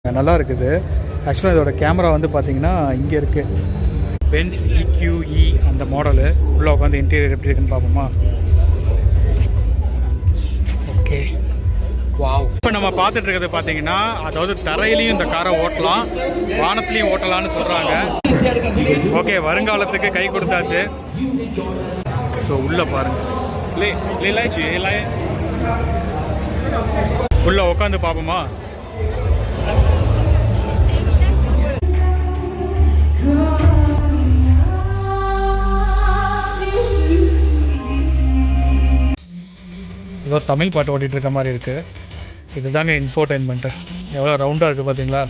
நல்லா இருக்குது. ஆக்சுவலாக இதோட கேமரா வந்து பார்த்தீங்கன்னா இங்கே இருக்குது. பென்ஸ் EQE அந்த மாடலு. உள்ளே உட்காந்து இன்டீரியர் எப்படி இருக்குன்னு பார்ப்போமா? Okay, wow. இப்போ நம்ம பார்த்துட்டு இருக்கிறது பார்த்தீங்கன்னா, அதாவது தரையிலையும் இந்த காரை ஓட்டலாம், வானத்துலையும் ஓட்டலாம்னு சொல்கிறாங்க. ஓகே, வருங்காலத்துக்கு கை கொடுத்தாச்சு. ஸோ உள்ளே பாருங்க, உள்ளே உட்காந்து பார்ப்போமா? ஏதோ தமிழ் பாட்டு ஓட்டிகிட்டு இருக்க மாதிரி இருக்குது. இதுதாங்க இன்ஃபோர்டைன்மெண்ட்டு. எவ்வளோ ரவுண்டாக இருக்குது பார்த்தீங்களா?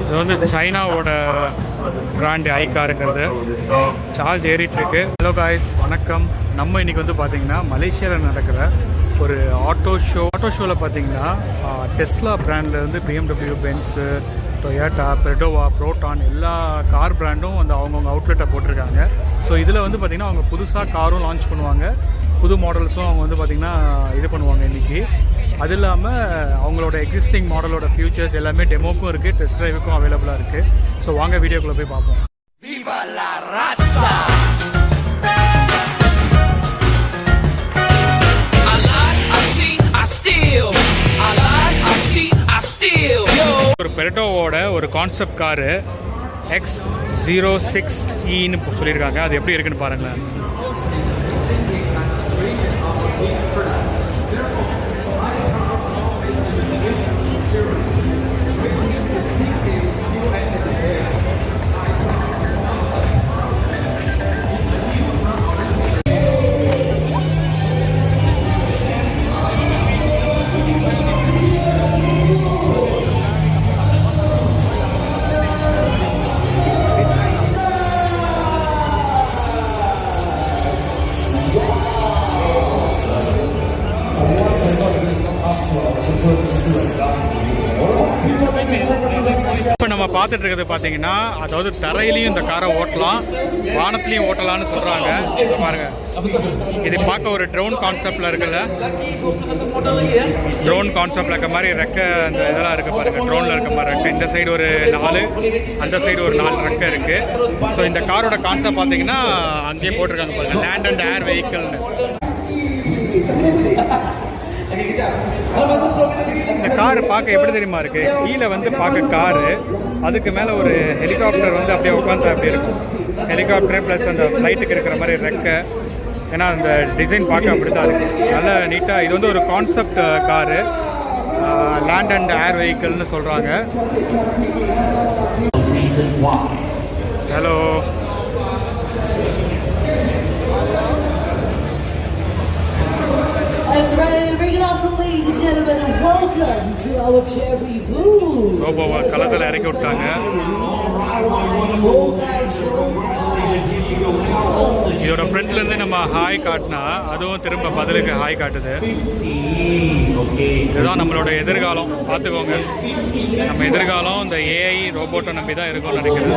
இது வந்து சைனாவோட பிராண்டு ஐகாருங்கிறது. சார்ஜ் ஏறிட்டுருக்கு. ஹலோ காய்ஸ், வணக்கம். நம்ம இன்றைக்கி வந்து பார்த்திங்கன்னா மலேசியாவில் நடக்கிற ஒரு ஆட்டோ ஷோவில் பார்த்தீங்கன்னா டெஸ்லா பிராண்ட்லேருந்து BMW, Benz, Toyota, Perodua, Proton எல்லா கார் பிராண்டும் வந்து அவங்கவுங்க அவுட்லெட்டை போட்டிருக்காங்க. ஸோ இதில் வந்து பார்த்திங்கன்னா அவங்க புதுசாக காரும் லான்ச் பண்ணுவாங்க, புது மாடல்ஸும் அவங்க வந்து பார்த்திங்கன்னா இது பண்ணுவாங்க இன்றைக்கி. அது இல்லாமல் அவங்களோட எக்ஸிஸ்டிங் மாடலோட ஃபியூச்சர்ஸ் எல்லாமே டெமோக்கும் இருக்குது, டெஸ்ட் ட்ரைவுக்கும் அவைலபிளாக இருக்குது. ஸோ வாங்க வீடியோக்குள்ளே போய் பார்ப்போம். ஒரு பெரட்டோவோட ஒரு கான்செப்ட் காரு X06E சொல்லியிருக்காங்க. அது எப்படி இருக்குன்னு பாருங்களேன். இப்போ நம்ம பார்த்துட்டு இருக்கிறது பார்த்தீங்கன்னா, அதாவது தரையிலையும் இந்த காரை ஓட்டலாம், வானத்துலையும் ஓட்டலாம்னு சொல்கிறாங்க. பாருங்க, இது பார்க்க ஒரு ட்ரோன் கான்செப்டில் இருக்குல்ல, ட்ரோன் கான்செப்டில் இருக்க மாதிரி ரெக்கை அந்த இதெல்லாம் இருக்குது பாருங்கள். ட்ரோனில் இருக்க மாதிரி ரெக்கை, இந்த சைடு ஒரு 4, அந்த சைடு ஒரு 4 ரெக்கை இருக்குது. ஸோ இந்த காரோட கான்செப்ட் பார்த்தீங்கன்னா அங்கேயே போட்டிருக்காங்க பாருங்கள், லேண்ட் அண்ட் ஏர் வெஹிக்கிள்னு. இந்த காரு பார்க்க எப்படி தெரியுமா இருக்கு? கீழே வந்து பார்க்க காரு, அதுக்கு மேலே ஒரு ஹெலிகாப்டர் வந்து அப்படியே உட்காந்து அப்படி இருக்கும். ஹெலிகாப்டர் ப்ளஸ் அந்த ஃப்ளைட்டுக்கு இருக்கிற மாதிரி ரெக்கை. ஏன்னா அந்த டிசைன் பார்க்க அப்படி தான் இருக்குது, நல்லா நீட்டாக. இது வந்து ஒரு concept car, land and air வெஹிக்கிள்னு சொல்கிறாங்க. Hello, That's right, bring it up, ladies and gentlemen, and welcome to our cherry booth. ரோபோவை களத்தில் இறக்கி விட்டாங்க. இதோட ஃப்ரண்ட்லேருந்து நம்ம ஹாய் காட்டினா அதுவும் திரும்ப பதிலுக்கு ஹாய் காட்டுது. இதுதான் நம்மளோட எதிர்காலம், பார்த்துக்கோங்க. நம்ம எதிர்காலம் இந்த AI ரோபோட்டை நம்பி தான் இருக்கும்னு நினைக்கிறேன்.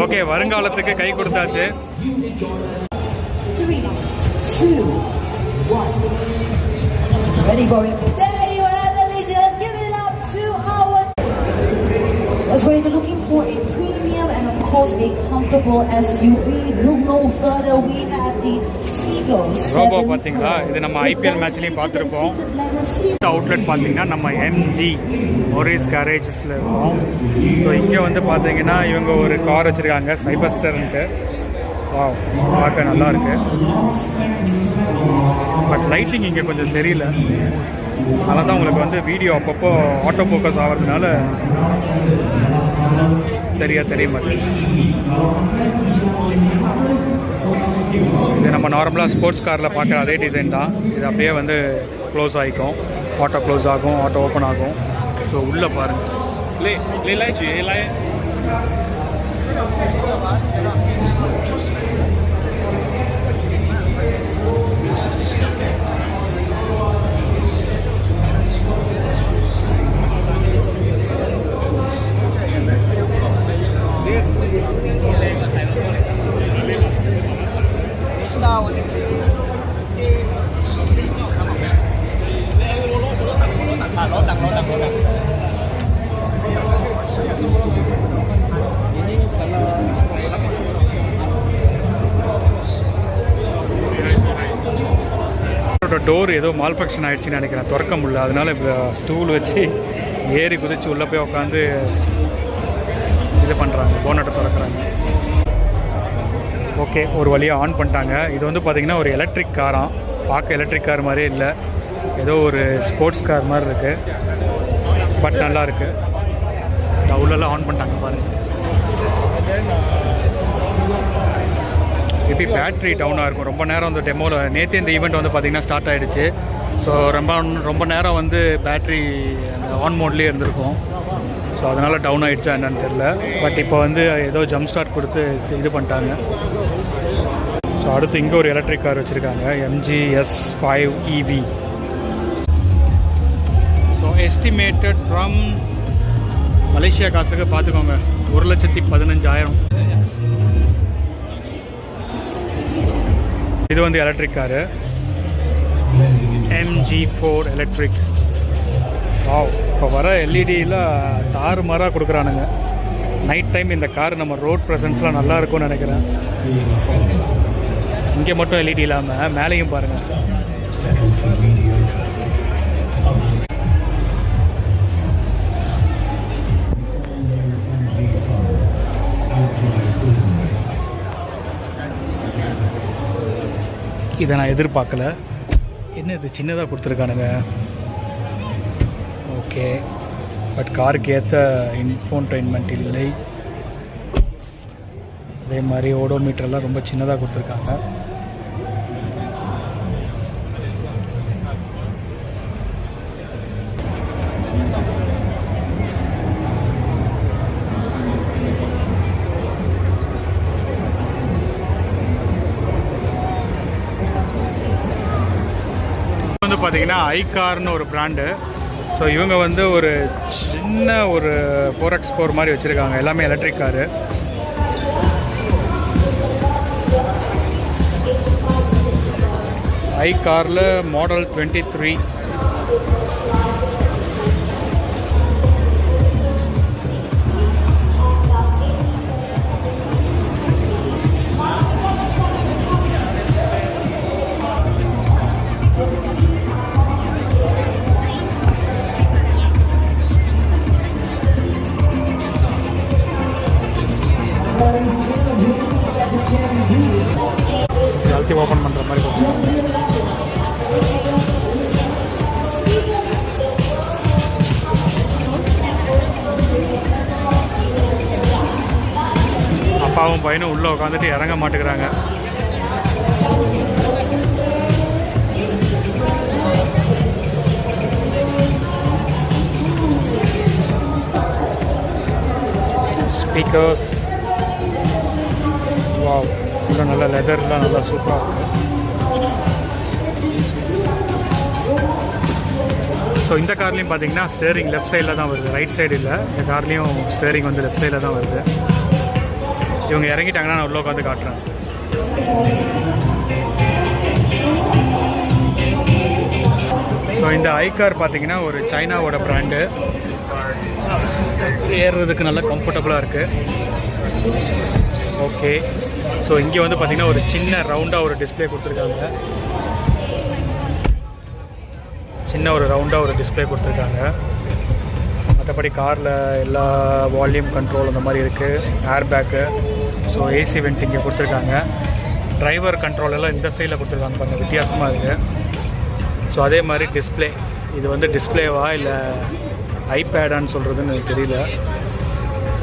ஓகே, வருங்காலத்துக்கு கை கொடுத்தாச்சு. 3, 2, 1. Ready for it? There you have it, ladies. Let's give it up to our. That's right. We're looking for a premium and of course a comfortable SUV. Look no further. We have the Tigo. Robot பார்த்தீங்களா? இது நம்ம IPL மேட்ச்லையும் பார்த்துருப்போம். Outlet பார்த்தீங்கன்னா நம்ம MG Morris கேரேஜஸில் இருக்கோம். So இங்கே வந்து பார்த்தீங்கன்னா இவங்க ஒரு கார் வச்சுருக்காங்க, சைபஸ்டர்ன்ட்டு. வாவ், பார்க்க நல்லா இருக்கு. பட் லைட்டிங் இங்கே கொஞ்சம் சரியில்லை, அதனால தான் உங்களுக்கு வந்து வீடியோ அப்பப்போ ஆட்டோ ஃபோக்கஸ் ஆகிறதுனால சரியாக தெரிய மாட்டேங்குது. இது நம்ம நார்மலாக ஸ்போர்ட்ஸ் காரில் பார்க்குற அதே டிசைன் தான். இது அப்படியே வந்து க்ளோஸ் ஆகிக்கும், ஆட்டோ க்ளோஸ் ஆகும், ஆட்டோ ஓப்பன் ஆகும். ஸோ உள்ளே பாருங்கள். டோர் ஏதோ மால்ஃபங்க்ஷன் ஆகிடுச்சின்னு நினைக்கிறேன், திறக்க முடியல. அதனால ஸ்டூல் வச்சு ஏறி குதித்து உள்ளே போய் உட்காந்து இது பண்ணுறாங்க, போனட்டை திறக்கிறாங்க. ஓகே, ஒரு வழியாக ஆன் பண்ணிட்டாங்க. இது வந்து பார்த்திங்கன்னா ஒரு எலக்ட்ரிக் காராம். பார்க்க எலக்ட்ரிக் கார் மாதிரியே இல்லை, ஏதோ ஒரு ஸ்போர்ட்ஸ் கார் மாதிரி இருக்குது. பட் நல்லா இருக்குது. உள்ளெல்லாம் ஆன் பண்ணிட்டாங்க பாருங்கள். எப்படி பேட்ரி டவுனாக இருக்கும். ரொம்ப நேரம் வந்து டெமோவில் நேற்று இந்த ஈவெண்ட் வந்து பார்த்திங்கன்னா ஸ்டார்ட் ஆகிடுச்சு. ஸோ ரொம்ப நேரம் வந்து பேட்ரி அந்த ஆன் மோட்லேயே இருந்திருக்கும். ஸோ அதனால் டவுன் ஆகிடுச்சா என்னன்னு தெரில. பட் இப்போ வந்து ஏதோ ஜம்ப் ஸ்டார்ட் கொடுத்து இது பண்ணிட்டாங்க. ஸோ அடுத்து இங்கே ஒரு எலக்ட்ரிக் கார் வச்சுருக்காங்க, MG S5 EV. So estimated from Malaysia காசுக்கு பார்த்துக்கோங்க 1,15,000. இது வந்து electric car, MG4 electric. Wow, இப்போ வர எல்இடியில் தாறுமாறாக கொடுக்குறானுங்க. நைட் டைம் இந்த கார் நம்ம ரோட் ப்ரெசன்ஸ்லாம் நல்லா இருக்கும்னு நினைக்கிறேன். இங்கே மட்டும் எல்இடி இல்லாமல் மேலேயும் பாருங்கள். இதை நான் எதிர்பார்க்கல. என்ன இது சின்னதாக கொடுத்துருக்கானுங்க. ஓகே, பட் காருக்கு ஏற்ற இன்ஃபோன்டெயின்மெண்ட் இல்லை. அதே மாதிரி ஓடோமீட்டர்லாம் ரொம்ப சின்னதாக கொடுத்துருக்காங்க. வந்து பார்த்தீங்கன்னா ஐகார்னு ஒரு பிராண்டு. ஸோ இவங்க வந்து ஒரு சின்ன ஒரு 4x4 மாதிரி வச்சுருக்காங்க. எல்லாமே எலக்ட்ரிக் காரு. ஐகாரில் மாடல் 23. எல்லாத்தையும் ஓப்பன் பண்ணுற மாதிரி கொடுத்துருக்காங்க. அப்பாவும் பையனும் உள்ளே உட்காந்துட்டு இறங்க மாட்டேங்கிறாங்க. ஸ்பீக்கர்ஸ், வாவ், உள்ள நல்ல லெதர்லாம் நல்லா சூப்பராக இருக்குது. ஸோ இந்த கார்லேயும் பார்த்தீங்கன்னா ஸ்டேரிங் லெஃப்ட் சைடில் தான் வருது, ரைட் சைடு இல்லை. இந்த கார்லேயும் ஸ்டேரிங் வந்து லெஃப்ட் சைடில் தான் வருது. இவங்க இறங்கிட்டாங்கன்னா நான் உள்ள உட்காந்து காட்டுறேன். ஸோ இந்த ஐகார் பார்த்தீங்கன்னா ஒரு சைனாவோட பிராண்டு. ஏறுறதுக்கு நல்லா கம்ஃபர்டபுளாக இருக்குது. ஓகே, ஸோ இங்கே வந்து பார்த்திங்கன்னா ஒரு சின்ன ரவுண்டாக ஒரு டிஸ்பிளே கொடுத்துருக்காங்க. சின்ன ஒரு ரவுண்டாக ஒரு டிஸ்பிளே கொடுத்துருக்காங்க. மற்றபடி காரில் எல்லா வால்யூம் கண்ட்ரோல் அந்த மாதிரி இருக்குது. Air bag, so AC vent இங்கே கொடுத்துருக்காங்க. டிரைவர் கண்ட்ரோல் எல்லாம் இந்த சைடில் கொடுத்துருக்காங்க, கொஞ்சம் வித்தியாசமாக இருக்குது. ஸோ அதே மாதிரி டிஸ்பிளே, இது வந்து டிஸ்பிளேவா இல்லை ஐபேடான்னு சொல்கிறதுன்னு எனக்கு தெரியல.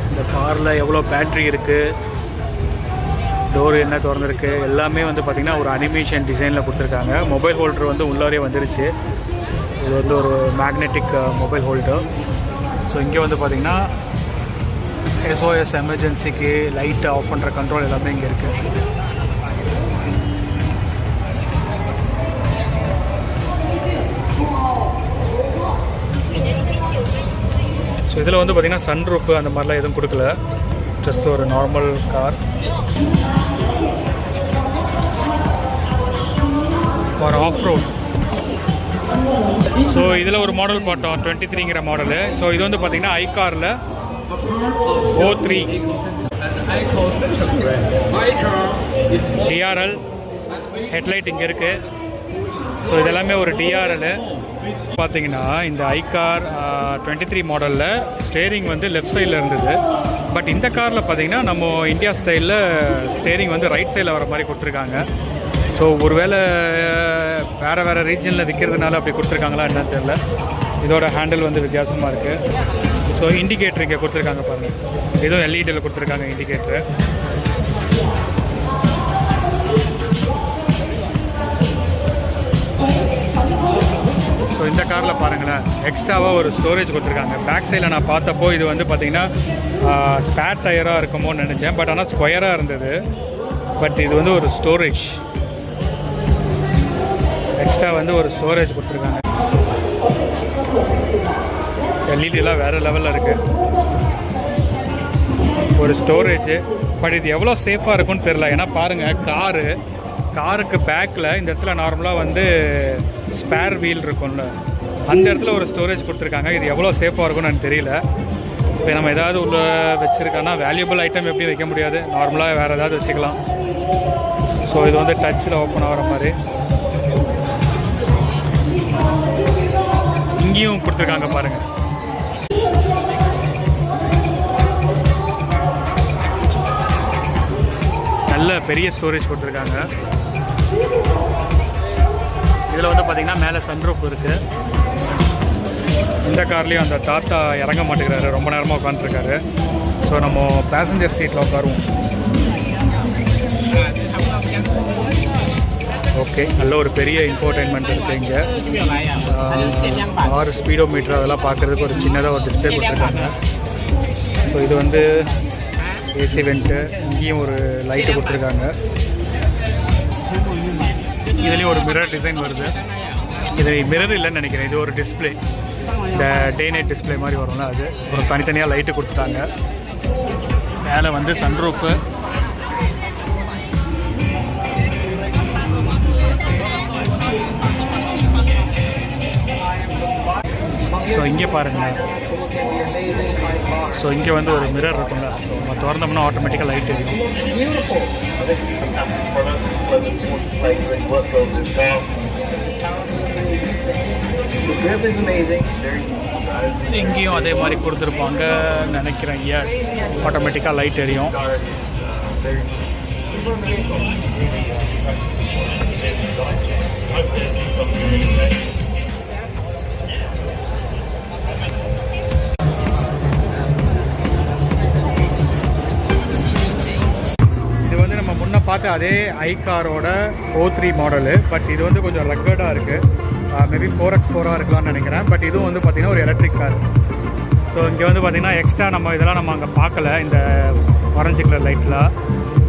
இந்த காரில் எவ்வளோ பேட்ரி இருக்குது, டோர் என்ன திறந்துருக்கு, எல்லாமே வந்து பார்த்திங்கன்னா ஒரு அனிமேஷன் டிசைனில் கொடுத்துருக்காங்க. மொபைல் ஹோல்டர் வந்து உள்ளாரே வந்துருச்சு. இது வந்து ஒரு மேக்னெட்டிக் மொபைல் ஹோல்டர். ஸோ இங்கே வந்து பார்த்திங்கன்னா SOS எமர்ஜென்சிக்கு லைட்டை ஆஃப் பண்ணுற கண்ட்ரோல் எல்லாமே இங்கே இருக்குது. ஸோ இதில் வந்து பார்த்திங்கன்னா சன்ரூஃப் அந்த மாதிரிலாம் எதுவும் கொடுக்கல, ஜஸ்ட் ஒரு normal car for off road. So இதில் ஒரு மாடல் பார்த்தோம் 23ங்கிற மாடலு. ஸோ இது வந்து பார்த்திங்கன்னா ஐகாரில் O3 DRL ஹெட்லைட் இங்கே இருக்குது. ஸோ இதெல்லாமே ஒரு டிஆர்எல். பார்த்தீங்கன்னா இந்த ஐகார் 23 மாடலில் ஸ்டேரிங் வந்து லெஃப்ட் சைடில் இருந்தது. பட் இந்த காரில் பார்த்தீங்கன்னா நம்ம இந்தியா ஸ்டைலில் ஸ்டேரிங் வந்து ரைட் சைடில் வர மாதிரி கொடுத்துருக்காங்க. ஸோ ஒருவேளை வேறு ரீஜனில் விற்கிறதுனால அப்படி கொடுத்துருக்காங்களா என்னன்னு தெரியல. இதோட ஹேண்டில் வந்து வித்தியாசமாக இருக்குது. ஸோ இண்டிகேட்டர் இங்கே கொடுத்துருக்காங்க பாருங்கள். இதுவும் எல்இடியில் கொடுத்துருக்காங்க இண்டிகேட்டரு. ஸோ இந்த காரில் பாருங்களேன், எக்ஸ்ட்ராவாக ஒரு ஸ்டோரேஜ் கொடுத்துருக்காங்க. பேக் சைடில் நான் பார்த்தப்போ இது வந்து பார்த்திங்கன்னா ஸ்பேர் டயராக இருக்குமோன்னு நினச்சேன். பட் ஆனால் ஸ்கொயராக இருந்தது. பட் இது வந்து ஒரு ஸ்டோரேஜ், எக்ஸ்ட்ரா வந்து ஒரு ஸ்டோரேஜ் கொடுத்துருக்காங்க. எல்இடிலாம் வேறு லெவலில் இருக்குது. ஒரு ஸ்டோரேஜு. பட் இது எவ்வளோ சேஃபாக இருக்கும்னு தெரில. ஏன்னா பாருங்கள், காருக்கு பேக்கில் இந்த இடத்துல நார்மலாக வந்து ஸ்பேர் வீல் இருக்கும்ல, அந்த இடத்துல ஒரு ஸ்டோரேஜ் கொடுத்துருக்காங்க. இது எவ்வளோ சேஃபாக இருக்கும்னு எனக்கு தெரியல. இப்போ நம்ம ஏதாவது உள்ள வச்சுருக்கோன்னா வேல்யூபிள் ஐட்டம் எப்படி வைக்க முடியாது, நார்மலாக வேறு ஏதாவது வச்சுக்கலாம். ஸோ இது வந்து டச்சில் ஓப்பன் ஆகிற மாதிரி இங்கேயும் கொடுத்துருக்காங்க பாருங்கள். நல்ல பெரிய ஸ்டோரேஜ் கொடுத்துருக்காங்க. இதில் வந்து பார்த்திங்கன்னா மேலே சன்ரூஃப் இருக்குது. இந்த கார்லேயும் அந்த தாத்தா இறங்க மாட்டேங்கிறாரு, ரொம்ப நேரமாக உட்காந்துருக்காரு. ஸோ நம்ம பேசஞ்சர் சீட்டில் உட்காருவோம். ஓகே, நல்ல ஒரு பெரிய இன்ஃபோர்டைன்மெண்ட் இருக்குது இங்கே. 6 ஸ்பீடோ மீட்டர் அதெல்லாம் பார்க்குறதுக்கு ஒரு சின்னதாக ஒரு டிஸ்பிளே கொடுத்துருக்காங்க. ஸோ இது வந்து ஏசி வெண்ட்டு. இங்கேயும் ஒரு லைட்டு கொடுத்துருக்காங்க. இதுலேயும் ஒரு மிரர் டிசைன் வருது. இது மிரர் இல்லைன்னு நினைக்கிறேன், இது ஒரு டிஸ்பிளே, இந்த டே நைட் டிஸ்பிளே மாதிரி வரும்ல அது. அப்புறம் தனித்தனியாக லைட்டு கொடுத்துட்டாங்க. மேலே வந்து சன்ரூஃபு. ஸோ இங்கே பாருங்கள். ஸோ இங்கே வந்து ஒரு மிரர் இருக்கும்ல, நம்ம திறந்தோம்னா ஆட்டோமேட்டிக்காக லைட் எரியும். இங்கேயும் அதே மாதிரி கொடுத்துருப்பாங்க நினைக்கிறேன். எஸ், ஆட்டோமேட்டிக்காக லைட் எரியும். பார்த்து அதே ஐகாரோட O3 மாடலு. பட் இது வந்து கொஞ்சம் ரக்கடாக இருக்குது. மேபி 4x4 இருக்கலாம்னு நினைக்கிறேன். பட் இதுவும் வந்து பார்த்திங்கன்னா ஒரு எலக்ட்ரிக் கார். ஸோ இங்கே வந்து பார்த்திங்கன்னா எக்ஸ்ட்ரா இதெல்லாம் நம்ம அங்கே பார்க்கல, இந்த ஆரஞ்சு கலர் லைட்லாம்.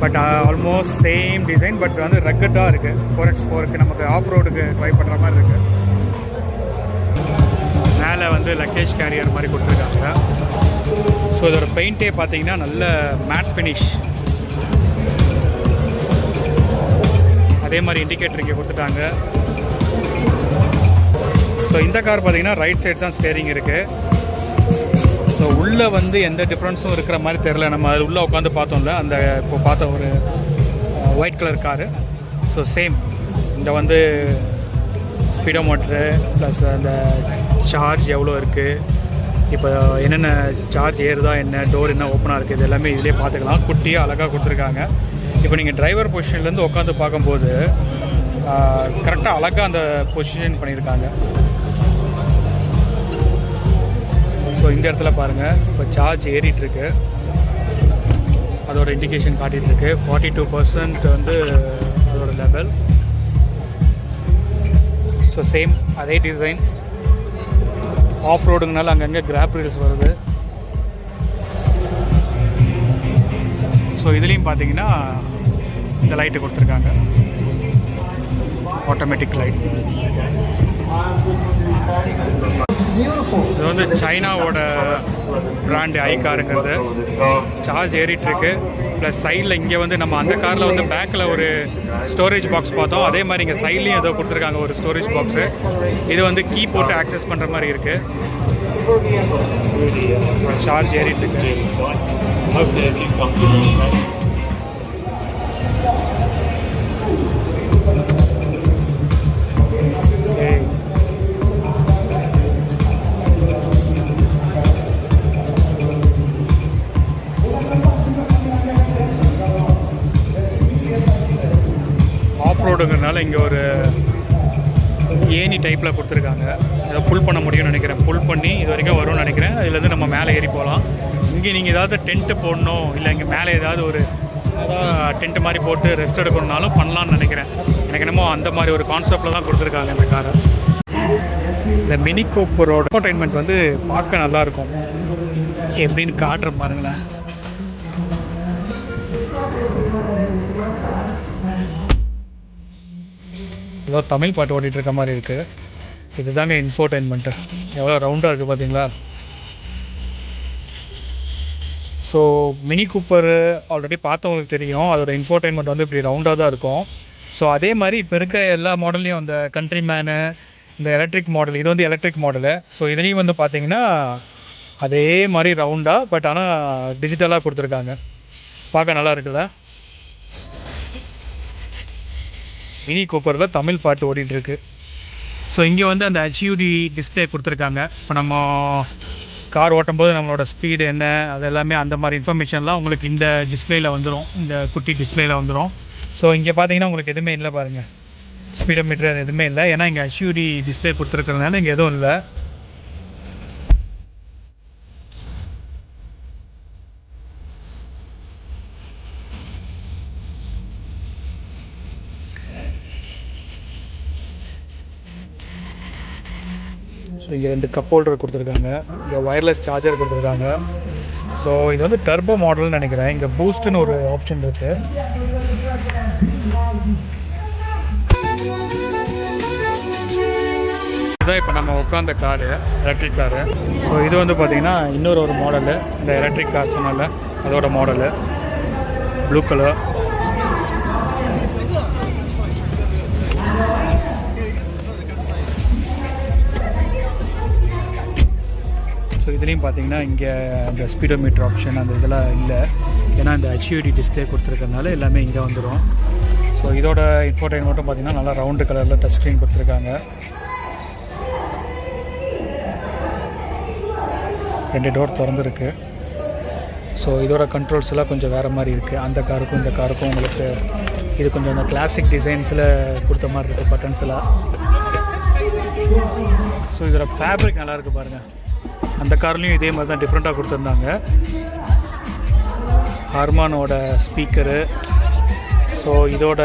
But almost same design. But வந்து ரக்கடாக இருக்குது. 4x4க்கு நமக்கு ஆஃப் ரோடுக்கு ட்ரை பண்ணுற மாதிரி இருக்குது. மேலே வந்து லக்கேஜ் கேரியர் மாதிரி கொடுத்துருக்காங்க. ஸோ இதோட பெயிண்ட்டே பார்த்திங்கன்னா நல்ல மேட் ஃபினிஷ். அதே மாதிரி இண்டிகேட்டர் இங்கே கொடுத்துட்டாங்க. ஸோ இந்த கார் பார்த்தீங்கன்னா ரைட் சைடு தான் ஸ்டேரிங் இருக்குது. ஸோ உள்ளே வந்து எந்த டிஃப்ரென்ஸும் இருக்கிற மாதிரி தெரில. நம்ம அது உள்ளே உட்காந்து பார்த்தோம்ல, அந்த இப்போ பார்த்த ஒரு white colour car. So same இந்த வந்து ஸ்பீடோமீட்ரு ப்ளஸ் அந்த சார்ஜ் எவ்வளோ இருக்குது, இப்போ என்னென்ன சார்ஜ் ஏறுதா, என்ன டோர் என்ன ஓப்பனாக இருக்குது, இது எல்லாமே இதிலே பார்த்துக்கலாம். குட்டியாக அழகாக கொடுத்துருக்காங்க. இப்போ நீங்கள் டிரைவர் பொசிஷன்லேருந்து உட்காந்து பார்க்கும்போது கரெக்டாக அழகாக அந்த பொசிஷன் பண்ணியிருக்காங்க. ஸோ இந்த இடத்துல பாருங்கள், இப்போ சார்ஜ் ஏறிட்டுருக்கு. அதோட இண்டிகேஷன் காட்டிகிட்ருக்கு. 42% வந்து அதோட லெவல். ஸோ சேம் அதே டிசைன். ஆஃப் ரோடுங்கனால அங்கங்கே கிராப் ரீல்ஸ் வருது. ஸோ இதுலேயும் பார்த்தீங்கன்னா இந்த லைட்டு கொடுத்துருக்காங்க, ஆட்டோமேட்டிக் லைட். இது வந்து சைனாவோட பிராண்டு ஐகாருங்கிறது. சார்ஜ் ஏறிட்டுருக்கு. ப்ளஸ் சைடில் இங்கே வந்து நம்ம அந்த காரில் வந்து பேக்கில் ஒரு ஸ்டோரேஜ் பாக்ஸ் பார்த்தோம். அதே மாதிரி இங்கே சைட்லேயும் ஏதோ கொடுத்துருக்காங்க ஒரு ஸ்டோரேஜ் பாக்ஸு. இது வந்து கீ போட்டு ஆக்சஸ் பண்ணுற மாதிரி இருக்குது. சார்ஜ் ஏறிட்டுருக்கு. ரோடுங்கிறதுனால இங்கே ஒரு ஏணி டைப்பில் கொடுத்துருக்காங்க. அதை புல் பண்ண முடியும்னு நினைக்கிறேன். புல் பண்ணி இது வரைக்கும் வரும்னு நினைக்கிறேன். அதுலேருந்து நம்ம மேலே ஏறி போகலாம். இங்கே நீங்கள் ஏதாவது டென்ட்டு போடணும், இல்லை இங்கே மேலே ஏதாவது ஒரு டென்ட் மாதிரி போட்டு ரெஸ்ட் எடுக்கணுன்னாலும் பண்ணலான்னு நினைக்கிறேன். எனக்கு என்னமோ அந்த மாதிரி ஒரு கான்செப்டில் தான் கொடுத்துருக்காங்க இந்த காரை. இந்த மினி கூப்பரோட என்டர்டைன்மெண்ட் வந்து பார்க்க நல்லாயிருக்கும். எப்படின்னு காட்டுற பாருங்களேன். ஏதோ தமிழ் பாட்டு ஓட்டிகிட்டு இருக்க மாதிரி இருக்குது. இதுதாங்க இன்ஃபோர்டைன்மெண்ட்டு. எவ்வளோ ரவுண்டாக இருக்குது பார்த்தீங்களா? ஸோ மினி கூப்பர் ஆல்ரெடி பார்த்தவங்களுக்கு தெரியும், அதோட இன்ஃபோர்டைன்மெண்ட் வந்து இப்படி ரவுண்டாக தான் இருக்கும். ஸோ அதே மாதிரி இப்போ இருக்க எல்லா மாடல்லையும் அந்த கண்ட்ரி மேனு, இந்த எலக்ட்ரிக் மாடல், இது வந்து எலக்ட்ரிக் மாடலு. ஸோ இதுலேயும் வந்து பார்த்தீங்கன்னா அதே மாதிரி ரவுண்டாக, பட் ஆனால் டிஜிட்டலாக கொடுத்துருக்காங்க. பார்க்க நல்லா இருக்குல்ல? மினி கூப்பரில் தமிழ் பாட்டு ஓடிட்டுருக்கு. ஸோ இங்கே வந்து அந்த HUD டிஸ்பிளே கொடுத்துருக்காங்க. இப்போ நம்ம கார் ஓட்டும்போது நம்மளோட ஸ்பீடு என்ன, அது எல்லாமே அந்த மாதிரி இன்ஃபர்மேஷன்லாம் உங்களுக்கு இந்த டிஸ்பிளேயில் வந்துடும், இந்த குட்டி டிஸ்பிளேயில் வந்துடும். ஸோ இங்கே பார்த்தீங்கன்னா உங்களுக்கு எதுவுமே இல்லை பாருங்கள், ஸ்பீடோமீட்டர் எதுவுமே இல்லை. ஏன்னா இங்கே HUD டிஸ்பிளே கொடுத்துருக்கிறதுனால இங்கே எதுவும் இல்லை. ஸோ இங்கே 2 கப் ஹோல்டர் கொடுத்துருக்காங்க. இங்கே ஒயர்லெஸ் சார்ஜர் கொடுத்துருக்காங்க. ஸோ இது வந்து டர்போ மாடல்னு நினைக்கிறேன். இங்கே பூஸ்ட்னு ஒரு ஆப்ஷன் இருக்குது. இதுதான் இப்போ நம்ம உட்காந்த காரு, எலக்ட்ரிக் காரு. ஸோ இது வந்து பார்த்திங்கன்னா இன்னொரு மாடலு, இந்த எலக்ட்ரிக் கார் சொன்னால அதோட மாடலு, ப்ளூ கலர். ஸோ இதுலேயும் பார்த்தீங்கன்னா இங்கே அந்த ஸ்பீடோமீட்டர் ஆப்ஷன் அந்த இதெல்லாம் இல்லை. ஏன்னா இந்த HUD டிஸ்பிளே கொடுத்துருக்கறனால எல்லாமே இங்கே வந்துடும். ஸோ இதோட இன்ஃபோர்டைன்மெண்ட்டும் பார்த்தீங்கன்னா நல்லா ரவுண்டு கலரில் டச் ஸ்க்ரீன் கொடுத்துருக்காங்க. 2 டோர் திறந்துருக்கு. ஸோ இதோட கண்ட்ரோல்ஸ் எல்லாம் கொஞ்சம் வேறு மாதிரி இருக்குது. அந்த காருக்கும் இந்த காருக்கும் உங்களுக்கு இது கொஞ்சம் அந்த கிளாசிக் டிசைன்ஸில் கொடுத்த மாதிரி இருக்குது பட்டன்ஸ் எல்லாம். ஸோ இதோட ஃபேப்ரிக் நல்லா இருக்குது பாருங்கள். அந்த கார்லேயும் இதே மாதிரி தான் டிஃப்ரெண்ட்டாக கொடுத்துருந்தாங்க. ஹார்மானோட ஸ்பீக்கரு. ஸோ இதோட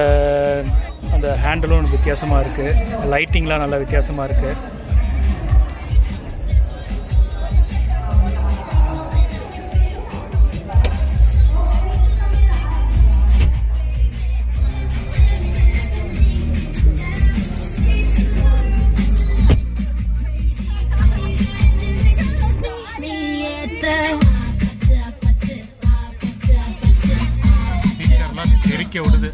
அந்த ஹேண்டிலும் வித்தியாசமாக இருக்குது. லைட்டிங்லாம் நல்லா வித்தியாசமாக இருக்குது. தெறிக்க விடுது.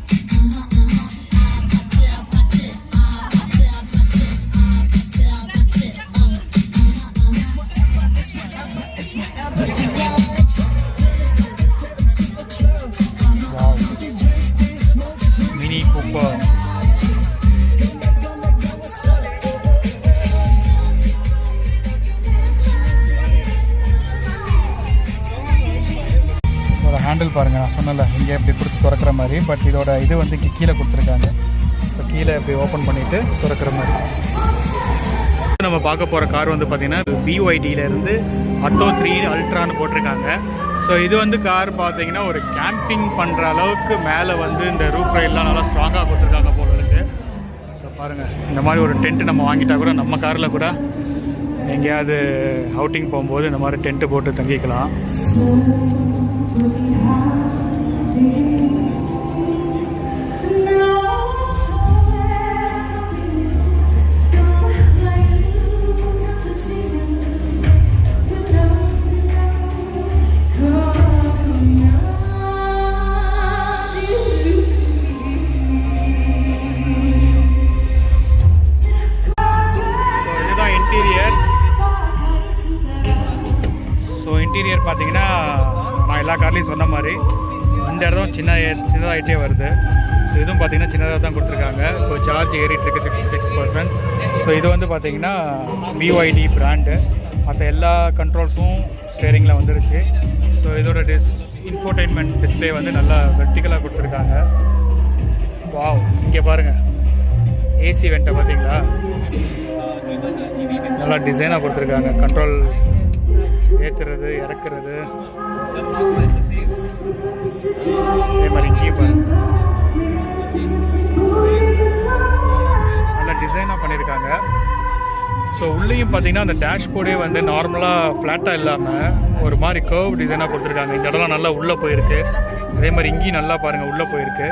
Mini Cooper. ஹேண்டில் பாருங்கள், நான் சொன்னல இங்கே இப்படி கொடுத்து திறக்கிற மாதிரி. பட் இதோட இது வந்து இங்கே கீழே கொடுத்துருக்காங்க. இப்போ கீழே இப்படி ஓப்பன் பண்ணிவிட்டு திறக்கிற மாதிரி. நம்ம பார்க்க போகிற கார் வந்து பார்த்திங்கன்னா BYDலேருந்து ஆட்டோ 3 அல்ட்ரான்னு போட்டிருக்காங்க. ஸோ இது வந்து கார் பார்த்தீங்கன்னா ஒரு கேம்பிங் பண்ணுற அளவுக்கு மேலே வந்து இந்த ரூஃப் ரைட்லாம் நல்லா ஸ்ட்ராங்காக கொடுத்துருக்காங்க போல இருக்குது. ஸோ பாருங்கள், இந்த மாதிரி ஒரு டென்ட்டு நம்ம வாங்கிட்டா கூட நம்ம காரில் கூட எங்கேயாவது அவுட்டிங் போகும்போது இந்த மாதிரி டென்ட்டு போட்டு தங்கிக்கலாம். இன்டீரியர் பார்த்தீங்கன்னா நான் எல்லா கார்லேயும் சொன்ன மாதிரி இந்த இடத்துல சின்னதாகிட்டே வருது. ஸோ இதுவும் பார்த்தீங்கன்னா சின்னதாக தான் கொடுத்துருக்காங்க. இப்போ சார்ஜ் ஏறிட்டு இருக்கு 66%. ஸோ இது வந்து பார்த்தீங்கன்னா BYD பிராண்டு. மற்ற எல்லா கண்ட்ரோல்ஸும் ஸ்டேரிங்கில் வந்துருச்சு. ஸோ இதோட இன்ஃபோர்டைன்மெண்ட் டிஸ்பிளே வந்து நல்லா வெர்டிக்கலாக கொடுத்துருக்காங்க. வாவ், இங்கே பாருங்கள், ஏசி வெண்ட்டை பார்த்தீங்களா, நல்லா டிசைனாக கொடுத்துருக்காங்க. கண்ட்ரோல் ஏற்றுறது இறக்குறது அதே மாதிரி இங்கேயும் பாருங்க நல்லா டிசைனாக பண்ணியிருக்காங்க. ஸோ உள்ளேயும் பார்த்தீங்கன்னா அந்த டேஷ்போர்டே வந்து நார்மலாக ஃப்ளாட்டாக இல்லாமல் ஒரு மாதிரி கர்வ் டிசைனாக கொடுத்துருக்காங்க. இந்த இடம்லாம் நல்லா உள்ளே போயிருக்கு. அதே மாதிரி இங்கேயும் நல்லா பாருங்கள் உள்ளே போயிருக்கு.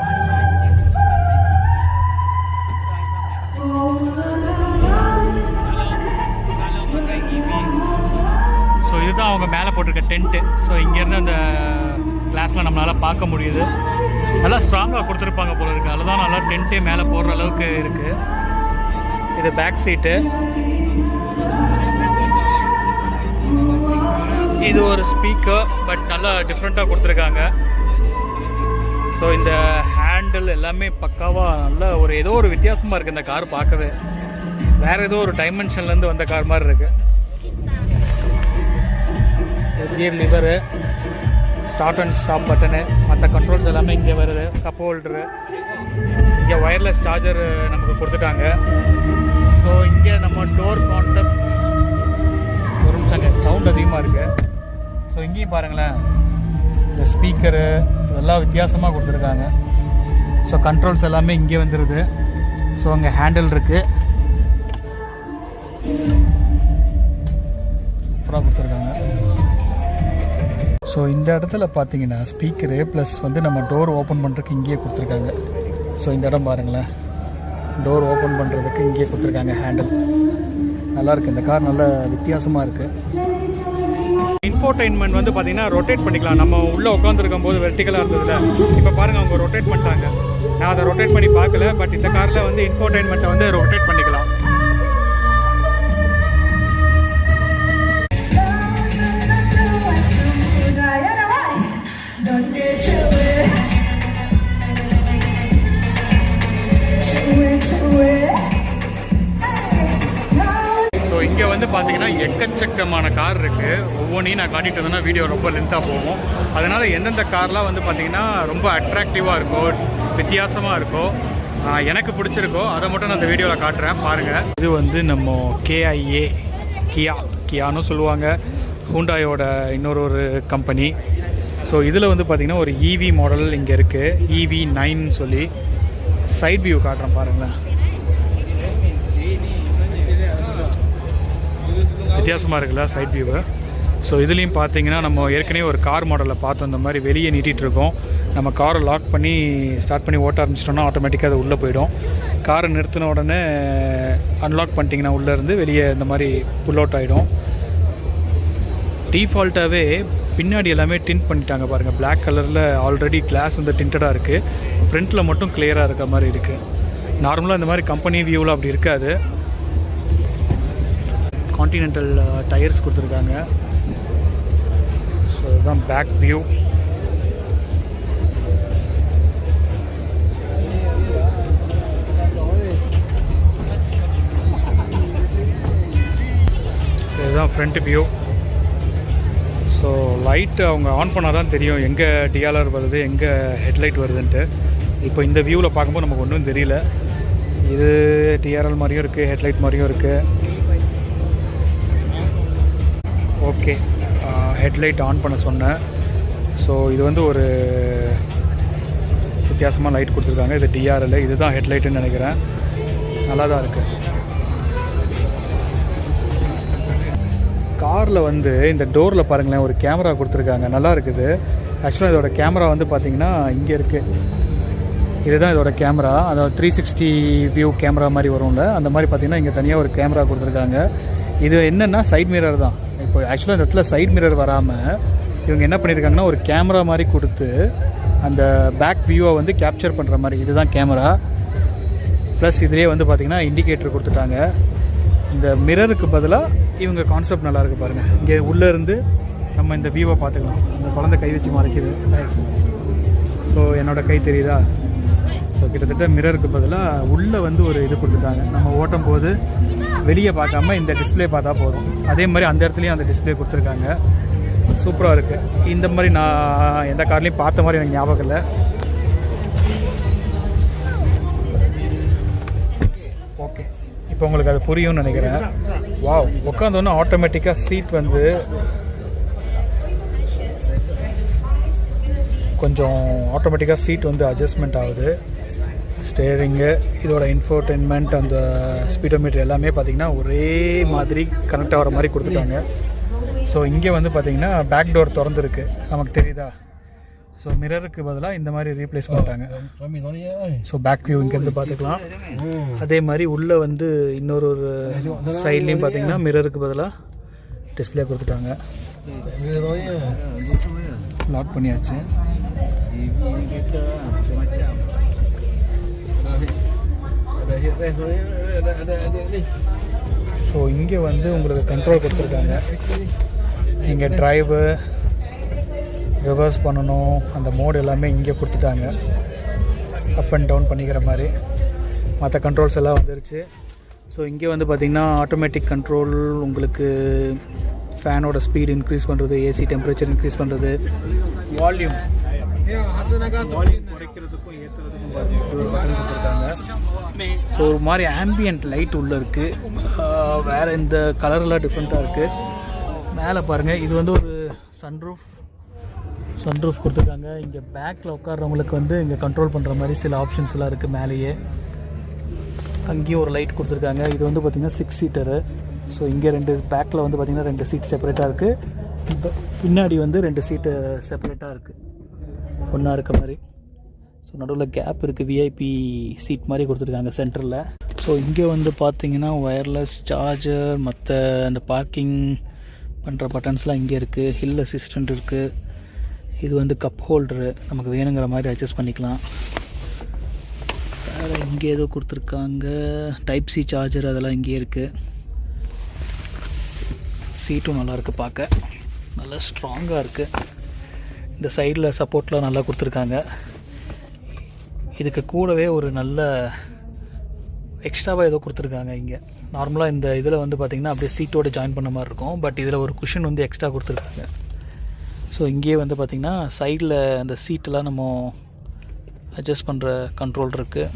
ஸோ இதுதான் அவங்க மேலே போட்டிருக்க டென்ட்டு. ஸோ இங்கேருந்து அந்த கிளாஸில் நம்மளால் பார்க்க முடியுது. நல்லா ஸ்ட்ராங்காக கொடுத்துருப்பாங்க போல இருக்குது. அதுதான் நல்லா டென்ட்டே மேலே போடுற அளவுக்கு இருக்குது. இது பேக் சீட்டு. இது ஒரு ஸ்பீக்கர், பட் நல்லா டிஃப்ரெண்ட்டாக கொடுத்துருக்காங்க. ஸோ இந்த ஹேண்டில் எல்லாமே பக்காவாக நல்லா ஒரு ஏதோ ஒரு வித்தியாசமாக இருக்குது இந்த கார் பார்க்கவே. வேறு ஏதோ ஒரு டைமென்ஷன்லேருந்து வந்த கார் மாதிரி இருக்குது. Gear liver, start and stop button, மற்ற கண்ட்ரோல்ஸ் எல்லாமே இங்கே வருது. கப் ஹோல்டரு, இங்கே ஒயர்லெஸ் சார்ஜர் நமக்கு கொடுத்துட்டாங்க. ஸோ இங்கே நம்ம டோர் கான்டெக்ட் ஒரு நிமிஷங்க, சவுண்ட் அதிகமாக இருக்குது. ஸோ இங்கேயும் பாருங்களேன், இந்த ஸ்பீக்கரு இதெல்லாம் வித்தியாசமாக கொடுத்துருக்காங்க. ஸோ கண்ட்ரோல்ஸ் எல்லாமே இங்கே வந்துடுது. ஸோ அங்கே ஹேண்டில் இருக்குது, சூப்பராக கொடுத்துருக்காங்க. ஸோ இந்த இடத்துல பார்த்தீங்கன்னா ஸ்பீக்கரு ப்ளஸ் வந்து நம்ம டோர் ஓப்பன் பண்ணுறதுக்கு இங்கேயே கொடுத்துருக்காங்க. ஸோ இந்த இடம் பாருங்களேன், டோர் ஓப்பன் பண்ணுறதுக்கு இங்கேயே கொடுத்துருக்காங்க ஹேண்டில். நல்லாயிருக்கு, இந்த கார் நல்ல வித்தியாசமாக இருக்குது. இன்ஃபோர்டைன்மெண்ட் வந்து பார்த்தீங்கன்னா ரொட்டேட் பண்ணிக்கலாம். நம்ம உள்ளே உட்காந்துருக்கும் போது வெர்டிகலாக இருந்ததில்ல, இப்போ பாருங்கள் அவங்க ரொட்டேட் பண்ணிட்டாங்க. நான் அதை ரொட்டேட் பண்ணி பார்க்கல, பட் இந்த காரில் வந்து இன்ஃபோர்டைன்மெண்ட்டை வந்து ரொட்டேட் பண்ணிக்கலாம். ஸோ இங்கே வந்து பார்த்தீங்கன்னா எக்கச்சக்கமான கார் இருக்குது. ஒவ்வொன்றையும் நான் காட்டிட்டு இருந்தேன்னா வீடியோ ரொம்ப லென்த்தாக போகும். அதனால் எந்தெந்த கார்லாம் வந்து பார்த்தீங்கன்னா ரொம்ப அட்ராக்டிவாக இருக்கோ, வித்தியாசமாக இருக்கோ, எனக்கு பிடிச்சிருக்கோ அதை மட்டும் நான் அந்த வீடியோவில் காட்டுறேன் பாருங்கள். இது வந்து நம்ம KIA, கியான்னு சொல்லுவாங்க, ஹூண்டாயோட இன்னொரு கம்பெனி. ஸோ இதில் வந்து பார்த்திங்கன்னா ஒரு EV மாடல் இங்கே இருக்குது, EV9 சொல்லி. சைட் வியூ காட்டுறேன் பாருங்களேன், வித்தியாசமாக இருக்குல்ல சைட் வியூவை. ஸோ இதுலேயும் பார்த்தீங்கன்னா நம்ம ஏற்கனவே ஒரு கார் மாடலில் பார்த்தோம், இந்த மாதிரி வெளியே நீட்டிகிட்டு இருக்கோம். நம்ம காரை லாக் பண்ணி ஸ்டார்ட் பண்ணி ஓட்ட ஆரம்பிச்சிட்டோம்னா ஆட்டோமேட்டிக்காக அது உள்ளே போயிடும். காரை நிறுத்தின உடனே அன்லாக் பண்ணிட்டீங்கன்னா உள்ளேருந்து வெளியே இந்த மாதிரி புல் அவுட் ஆகிடும். டீஃபால்ட்டாகவே பின்னாடி எல்லாமே டிண்ட் பண்ணிட்டாங்க பாருங்கள். பிளாக் கலரில் ஆல்ரெடி கிளாஸ் வந்து டிண்டடாக இருக்குது, ஃப்ரண்ட்டில் மட்டும் கிளியராக இருக்க மாதிரி இருக்குது. நார்மலாக இந்த மாதிரி கம்பெனி வியூவில் அப்படி இருக்காது. கான்டினென்டல் டயர்ஸ் கொடுத்துருக்காங்க. ஸோ இதுதான் பேக் வியூ. இதுதான் ஃப்ரண்ட் வியூ. ஸோ லைட்டு அவங்க ஆன் பண்ணால் தான் தெரியும் எங்கே டிஆர்எல் வருது, எங்கே ஹெட்லைட் வருதுன்ட்டு. இப்போ இந்த வியூவில் பார்க்கும்போது நமக்கு ஒன்றும் தெரியல. இது டிஆர்எல் மாதிரியும் இருக்குது, ஹெட்லைட் மாதிரியும் இருக்குது. ஓகே, ஹெட்லைட் ஆன் பண்ண சொன்னேன். ஸோ இது வந்து ஒரு வித்தியாசமாக லைட் கொடுத்துருக்காங்க. இது டிஆர்எல், இதுதான் ஹெட்லைட்டுன்னு நினைக்கிறேன். நல்லா தான் இருக்குது. காரில் வந்து இந்த டோரில் பாருங்களேன் ஒரு கேமரா கொடுத்துருக்காங்க, நல்லா இருக்குது. ஆக்சுவலாக இதோட கேமரா வந்து பார்த்திங்கன்னா இங்கே இருக்குது. இதுதான் இதோட கேமரா, அதாவது 360 வியூ கேமரா மாதிரி வரும்ல, அந்த மாதிரி பார்த்திங்கன்னா இங்கே தனியாக ஒரு கேமரா கொடுத்துருக்காங்க. இது என்னென்னா சைட் மிரர் தான். இப்போ ஆக்சுவலாக இந்த இடத்துல சைட் மிரர் வராமல் இவங்க என்ன பண்ணியிருக்காங்கன்னா ஒரு கேமரா மாதிரி கொடுத்து அந்த பேக் வியூவை வந்து கேப்சர் பண்ணுற மாதிரி. இதுதான் கேமரா. ப்ளஸ் இதிலே வந்து பார்த்திங்கன்னா இண்டிகேட்டர் கொடுத்துட்டாங்க. இந்த மிரருக்கு பதிலாக இவங்க கான்செப்ட் நல்லாயிருக்கு பாருங்கள். இங்கே உள்ளே இருந்து நம்ம இந்த வியூவை பார்த்துக்கலாம். இந்த குழந்தை கை வச்சு மறைக்குது. ஸோ என்னோடய கை தெரியுதா? ஸோ கிட்டத்தட்ட மிரருக்கு பதிலாக உள்ளே வந்து ஒரு இது கொடுத்துட்டாங்க. நம்ம ஓட்டும் போது வெளியே பார்க்காம இந்த டிஸ்பிளே பார்த்தா போதும். அதே மாதிரி அந்த இடத்துலையும் அந்த டிஸ்பிளே கொடுத்துருக்காங்க. சூப்பராக இருக்குது. இந்த மாதிரி நான் எந்த கார்லேயும் பார்த்த மாதிரி எனக்கு ஞாபகம் இல்லை. இப்போ உங்களுக்கு அது புரியும்னு நினைக்கிறேன். வாவ், உட்காந்தோன்னே ஆட்டோமேட்டிக்காக சீட் வந்து கொஞ்சம் ஆட்டோமேட்டிக்காக சீட் வந்து அட்ஜஸ்ட்மெண்ட் ஆகுது. ஸ்டேரிங்கு, இதோட இன்ஃபோடெயின்மெண்ட், அந்த ஸ்பீடோமீட்டர் எல்லாமே பார்த்திங்கன்னா ஒரே மாதிரி கனெக்ட் ஆகிற மாதிரி கொடுத்துட்டாங்க. ஸோ இங்கே வந்து பார்த்திங்கன்னா பேக் டோர் திறந்துருக்கு, நமக்கு தெரியுதா? ஸோ மிரருக்கு பதிலாக இந்த மாதிரி ரீப்ளேஸ் பண்ணிட்டாங்க. ஸோ பேக் வியூ இங்கேருந்து பார்த்துக்கலாம். அதே மாதிரி உள்ளே வந்து இன்னொரு சைட்லேயும் பார்த்திங்கன்னா மிரருக்கு பதிலாக டிஸ்பிளே கொடுத்துட்டாங்க. லாக் பண்ணியாச்சு. ஸோ இங்கே வந்து உங்களுக்கு கண்ட்ரோல் கொடுத்துருக்காங்க. நீங்கள் டிரைவு ரிவர்ஸ் பண்ணணும், அந்த மோடு எல்லாமே இங்கே கொடுத்துட்டாங்க. அப் அண்ட் டவுன் பண்ணிக்கிற மாதிரி மற்ற கண்ட்ரோல்ஸ் எல்லாம் வந்துருச்சு. ஸோ இங்கே வந்து பார்த்திங்கன்னா ஆட்டோமேட்டிக் கண்ட்ரோல், உங்களுக்கு ஃபேனோட ஸ்பீடு இன்க்ரீஸ் பண்ணுறது, ஏசி டெம்பரேச்சர் இன்க்ரீஸ் பண்ணுறது, வால்யூம் குறைக்கிறதுக்கும் ஏற்றுறதுக்கும் கொடுத்துருக்காங்க. ஸோ ஒரு மாதிரி ஆம்பியன்ட் லைட் உள்ளே இருக்குது. வேறு இந்த கலர்லாம் டிஃப்ரெண்ட்டாக இருக்குது. மேலே பாருங்கள், இது வந்து ஒரு சன்ரூஃப் கொடுத்துருக்காங்க. இங்கே பேக்கில் உட்கார்றவங்களுக்கு வந்து இங்கே கண்ட்ரோல் பண்ணுற மாதிரி சில ஆப்ஷன்ஸ்லாம் இருக்குது மேலேயே. அங்கேயும் ஒரு லைட் கொடுத்துருக்காங்க. இது வந்து பார்த்திங்கன்னா 6 சீட்டரு. ஸோ இங்கே 2 பேக்கில் வந்து பார்த்திங்கன்னா 2 சீட் செப்பரேட்டாக இருக்குது. இப்போ பின்னாடி வந்து 2 சீட்டு செப்பரேட்டாக இருக்குது, ஒன்றா இருக்க மாதிரி. ஸோ நடுவில் கேப் இருக்குது, விஐபி சீட் மாதிரி கொடுத்துருக்காங்க சென்டரில். ஸோ இங்கே வந்து பார்த்திங்கன்னா ஒயர்லெஸ் சார்ஜர், மற்ற அந்த பார்க்கிங் பண்ணுற பட்டன்ஸ்லாம் இங்கே இருக்குது. ஹில் அசிஸ்டண்ட் இருக்குது. இது வந்து கப் ஹோல்டரு, நமக்கு வேணுங்கிற மாதிரி அட்ஜஸ்ட் பண்ணிக்கலாம். வேறு இங்கே ஏதோ கொடுத்துருக்காங்க, டைப் சி சார்ஜர், அதெல்லாம் இங்கே இருக்குது. சீட்டும் நல்லாயிருக்கு, பார்க்க நல்லா ஸ்ட்ராங்காக இருக்குது. இந்த சைடில் சப்போர்ட்லாம் நல்லா கொடுத்துருக்காங்க. இதுக்கு கூடவே ஒரு நல்ல எக்ஸ்ட்ராவாக ஏதோ கொடுத்துருக்காங்க. இங்கே நார்மலாக இந்த இதில் வந்து பார்த்திங்கன்னா அப்படியே சீட்டோடு ஜாயின் பண்ண மாதிரி இருக்கும். பட் இதில் ஒரு குஷன் வந்து எக்ஸ்ட்ரா கொடுத்துருக்காங்க. ஸோ இங்கேயே வந்து பார்த்திங்கன்னா சைடில் அந்த சீட்டெல்லாம் நம்ம அட்ஜஸ்ட் பண்ணுற கண்ட்ரோல் இருக்குது.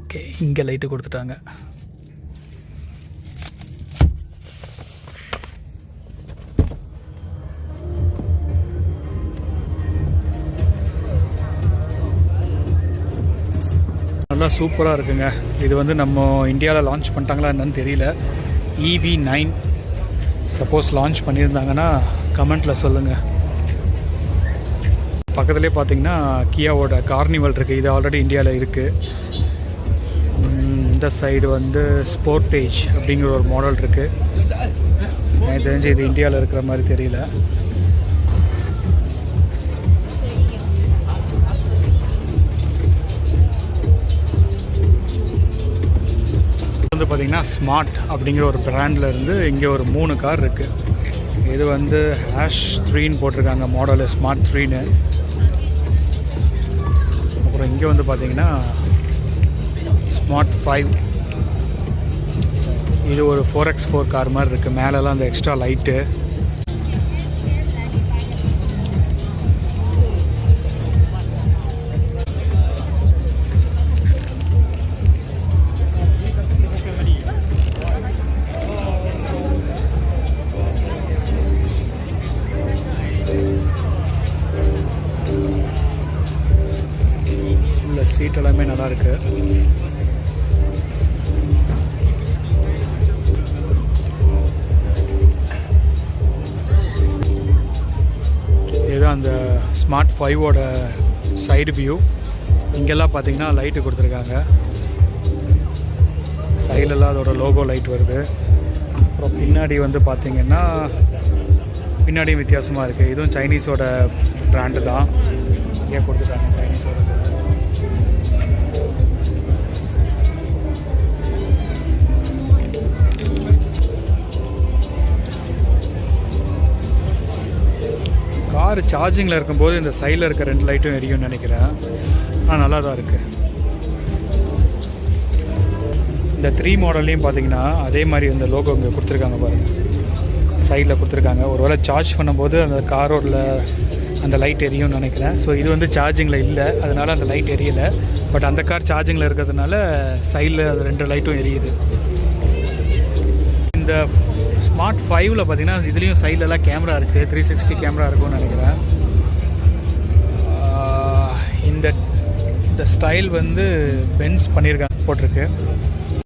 ஓகே, இங்கே லைட்டு கொடுத்துட்டாங்க. நல்லா சூப்பராக இருக்குங்க. இது வந்து நம்ம இந்தியாவில் லான்ச் பண்ணிட்டாங்களா என்னன்னு தெரியல. EV9 சப்போஸ் லான்ச் பண்ணியிருந்தாங்கன்னா கமெண்ட்டில் சொல்லுங்கள். பக்கத்துலேயே பார்த்தீங்கன்னா கியாவோட கார்னிவல் இருக்குது. இது ஆல்ரெடி இந்தியாவில் இருக்குது. இந்த சைடு வந்து ஸ்போர்டேஜ் அப்படிங்கிற ஒரு மாடல் இருக்குது. எனக்கு தெரிஞ்சு இது இந்தியாவில் இருக்கிற மாதிரி தெரியல. வந்து பார்த்திங்கன்னா ஸ்மார்ட் அப்படிங்கிற ஒரு பிராண்டில் இருந்து இங்கே ஒரு 3 கார் இருக்குது. இது வந்து #3 போட்டிருக்காங்க, மாடலு ஸ்மார்ட் 3. அப்புறம் இங்கே வந்து பார்த்திங்கன்னா ஸ்மார்ட் 5. இது ஒரு 4x4 கார் மாதிரி இருக்குது. மேலெல்லாம் அந்த எக்ஸ்ட்ரா லைட்டு. சீட் எல்லாமே நல்லா இருக்கு. இதுதான் அந்த ஸ்மார்ட் 5ஓட சைடு வியூ. இங்கெல்லாம் பார்த்தீங்கன்னா லைட்டு கொடுத்துருக்காங்க. சைடெல்லாம் அதோட லோகோ லைட் வருது. அப்புறம் பின்னாடி வந்து பார்த்திங்கன்னா பின்னாடியும் வித்தியாசமாக இருக்குது. இதுவும் சைனீஸோட பிராண்டு தான். இங்கே கொடுத்துட்டாங்க சைனீஸோட. கார் சார்ஜிங்கில் இருக்கும்போது இந்த சைடில் இருக்க 2 லைட்டும் எரியும்னு நினைக்கிறேன். ஆனால் நல்லா தான் இருக்குது. இந்த 3 மாடல்லையும் பார்த்தீங்கன்னா அதே மாதிரி இந்த லோகோ இங்கே கொடுத்துருக்காங்க பாருங்கள், சைடில் கொடுத்துருக்காங்க. ஒருவேளை சார்ஜ் பண்ணும்போது அந்த காரோட அந்த லைட் எரியும்னு நினைக்கிறேன். ஸோ இது வந்து சார்ஜிங்கில் இல்லை, அதனால் அந்த லைட் எரியலை. பட் அந்த கார் சார்ஜிங்கில் இருக்கிறதுனால சைடில் அது 2 லைட்டும் எரியுது. இந்த ஸ்மார்ட் 5ல் பார்த்தீங்கன்னா இதுலேயும் சைட்லலாம் கேமரா இருக்குது, 360 கேமரா இருக்கும்னு நினைக்கிறேன். இந்த ஸ்டைல் வந்து பென்ஸ் பண்ணியிருக்காங்க போட்டிருக்கு.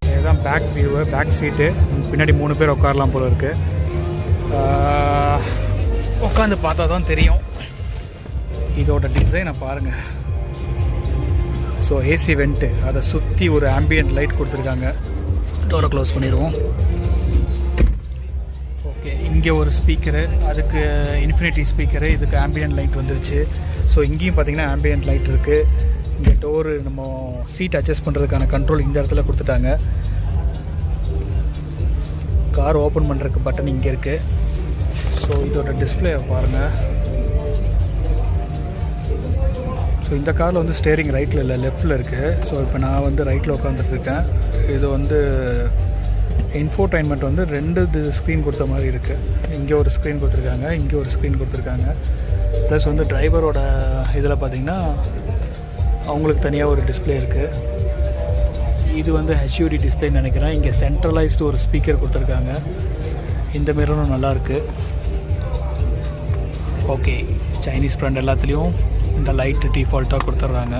இதுதான் பேக் வியூவு, பேக் சீட்டு. பின்னாடி 3 பேர் உட்காரலாம் போல இருக்குது. உட்காந்து பார்த்தா தான் தெரியும் இதோட டிசைனை பாருங்கள். ஸோ ஏசி வெண்ட்டு, அதை சுற்றி ஒரு ஆம்பியன்ட் லைட் கொடுத்துருக்காங்க. டோரை க்ளோஸ் பண்ணிடுவோம். ஓகே, இங்கே ஒரு ஸ்பீக்கரு, அதுக்கு இன்ஃபினிட்டி ஸ்பீக்கரு, இதுக்கு ஆம்பியன்ட் லைட் வந்துருச்சு. ஸோ இங்கேயும் பார்த்தீங்கன்னா ஆம்பியன்ட் லைட் இருக்குது. இங்கே டோரு நம்ம சீட் அட்ஜஸ்ட் பண்ணுறதுக்கான கண்ட்ரோல் இந்த இடத்துல கொடுத்துட்டாங்க. கார் ஓப்பன் பண்ணுறதுக்கு பட்டன் இங்கே இருக்குது. ஸோ இதோட டிஸ்பிளே பாருங்கள். ஸோ இந்த காரில் வந்து ஸ்டேரிங் ரைட்டில் இல்லை, லெஃப்டில் இருக்குது. ஸோ இப்போ நான் வந்து ரைட்டில் உட்காந்துட்ருக்கேன். இது வந்து இன்ஃபோடைன்மெண்ட் வந்து 2 ஸ்க்ரீன் கொடுத்த மாதிரி இருக்குது. இங்கே ஒரு ஸ்க்ரீன் கொடுத்துருக்காங்க, இங்கே ஒரு ஸ்க்ரீன் கொடுத்துருக்காங்க. ப்ளஸ் வந்து டிரைவரோட இதில் பார்த்திங்கன்னா அவங்களுக்கு தனியாக ஒரு டிஸ்பிளே இருக்குது. இது வந்து HUD டிஸ்பிளேன்னு நினைக்கிறேன். இங்கே சென்ட்ரலைஸ்டு ஒரு ஸ்பீக்கர் கொடுத்துருக்காங்க. இந்த மிரரும் நல்லாயிருக்கு. ஓகே, சைனீஸ் பிராண்ட் எல்லாத்துலேயும் இந்த லைட்டு டிஃபால்ட்டாக கொடுத்துட்றாங்க.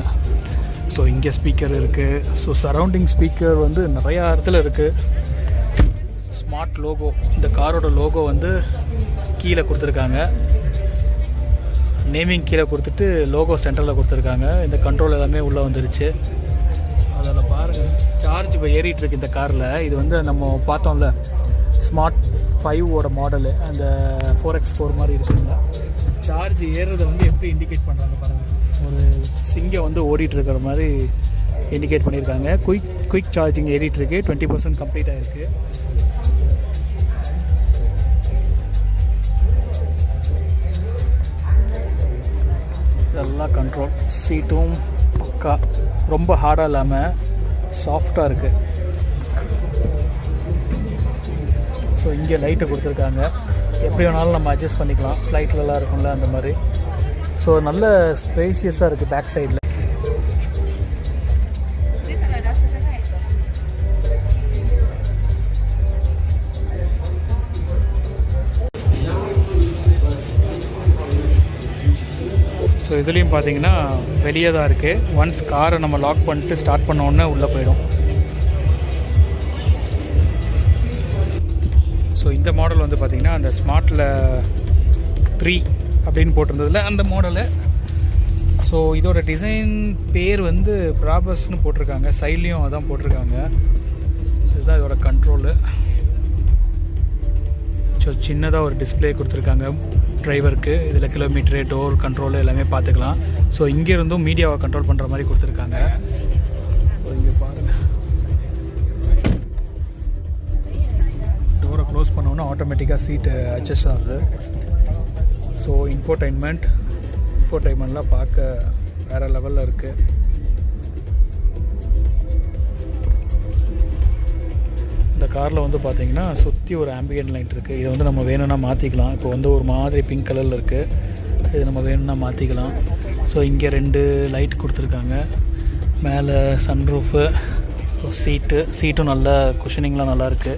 ஸோ இங்கே ஸ்பீக்கர் இருக்குது. ஸோ சரௌண்டிங் ஸ்பீக்கர் வந்து நிறையா இடத்துல இருக்குது. ஸ்மார்ட் லோகோ, இந்த காரோட லோகோ வந்து கீழே கொடுத்துருக்காங்க. நேமிங் கீழே கொடுத்துட்டு லோகோ சென்டரில் கொடுத்துருக்காங்க. இந்த கண்ட்ரோல் எல்லாமே உள்ளே வந்துருச்சு. அதில் பாருங்கள், சார்ஜ் இப்போ ஏறிட்டுருக்கு இந்த காரில். இது வந்து நம்ம பார்த்தோம்ல ஸ்மார்ட் 5ஓட மாடலு, அந்த 4x4 மாதிரி இருக்குங்களா. சார்ஜ் ஏறுறதை வந்து எப்படி இண்டிகேட் பண்ணுறாங்க பாருங்கள். ஒரு சிங்கம் வந்து ஓடிட்டுருக்கிற மாதிரி இண்டிகேட் பண்ணியிருக்காங்க. Quick charging ஏறிட்டுருக்கு. 20% கம்ப்ளீட் ஆகிருக்கு. இதெல்லாம் கண்ட்ரோல். சீட்டும் பக்கா, ரொம்ப ஹார்டாக இல்லாமல் சாஃப்டாக இருக்குது. ஸோ இங்கே லைட்டை கொடுத்துருக்காங்க. எப்படி வேணாலும் நம்ம அட்ஜஸ்ட் பண்ணிக்கலாம். ஃப்ளைட்லலாம் இருக்கும்ல அந்த மாதிரி. ஸோ நல்ல ஸ்பேசியஸாக இருக்குது பேக் சைடில். ஸோ இதுலேயும் பார்த்தீங்கன்னா வெளியே தான் இருக்குது. ஒன்ஸ் காரை நம்ம லாக் பண்ணிட்டு ஸ்டார்ட் பண்ண உடனே உள்ளே போயிடும். ஸோ இந்த மாடல் வந்து பார்த்திங்கன்னா அந்த ஸ்மார்ட்டில் 3 அப்படின்னு போட்டிருந்ததில்ல அந்த மாடலு. ஸோ இதோட டிசைன் பேர் வந்து ப்ராபஸ்ன்னு போட்டிருக்காங்க. சைட்லேயும் அதான் போட்டிருக்காங்க. இதுதான் இதோட கண்ட்ரோலு. ஸோ சின்னதாக ஒரு டிஸ்பிளே கொடுத்துருக்காங்க டிரைவருக்கு. இதில் கிலோமீட்டரு, டோர் கண்ட்ரோலு எல்லாமே பார்த்துக்கலாம். ஸோ இங்கேருந்தும் மீடியாவை கண்ட்ரோல் பண்ணுற மாதிரி கொடுத்துருக்காங்க. ஸோ இங்கே பாருங்கள், டோரை க்ளோஸ் பண்ணோன்னா ஆட்டோமேட்டிக்காக சீட்டு அட்ஜஸ்ட் ஆகுது. ஸோ இன்ஃபோடைன்மெண்ட்லாம் பார்க்க வேறு லெவலில் இருக்குது. இந்த காரில் வந்து பார்த்திங்கன்னா சுற்றி ஒரு ஆம்பியன்ட் லைட் இருக்குது. இதை வந்து நம்ம வேணும்னா மாற்றிக்கலாம். இப்போ வந்து ஒரு மாதிரி பிங்க் கலரில் இருக்குது. இது நம்ம வேணும்னா மாற்றிக்கலாம். ஸோ இங்கே 2 லைட் கொடுத்துருக்காங்க. மேலே சன்ரூஃபு, சீட்டும் நல்ல குஷனிங்லாம் நல்லாயிருக்கு.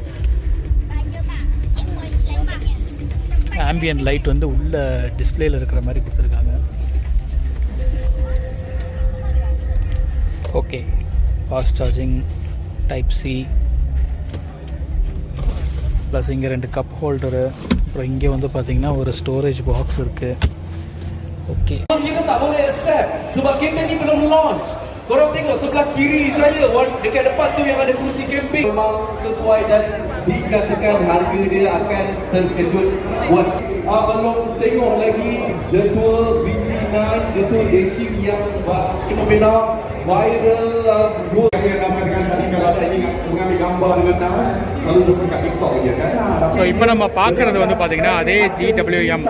ஆம்பியன்ட் லைட் வந்து உள்ள டிஸ்பிளேயில் இருக்கிற மாதிரி கொடுத்துருக்காங்க. Okay, fast charging, type C, plus இங்கே 2 கப் ஹோல்டரு. அப்புறம் இங்கே வந்து பார்த்திங்கன்னா ஒரு ஸ்டோரேஜ் பாக்ஸ் இருக்குது. Okay, kita tak boleh accept sebab kita ni belum launch. Korang tengok sebelah kiri saya, dekat depan tu yang ada kursi camping. Memang sesuai dan dikatakan harga dia akan terkejut buat belum tengok lagi Jetua VT9, Jetua Dacia yang fenomenal, viral. Saya rasakan tadi kalau ada ingin mengambil gambar dengan nas, selalu jumpa kat TikTok je kan. So இப்போ நம்ம பார்க்குறது வந்து பார்த்திங்கன்னா அதே GWM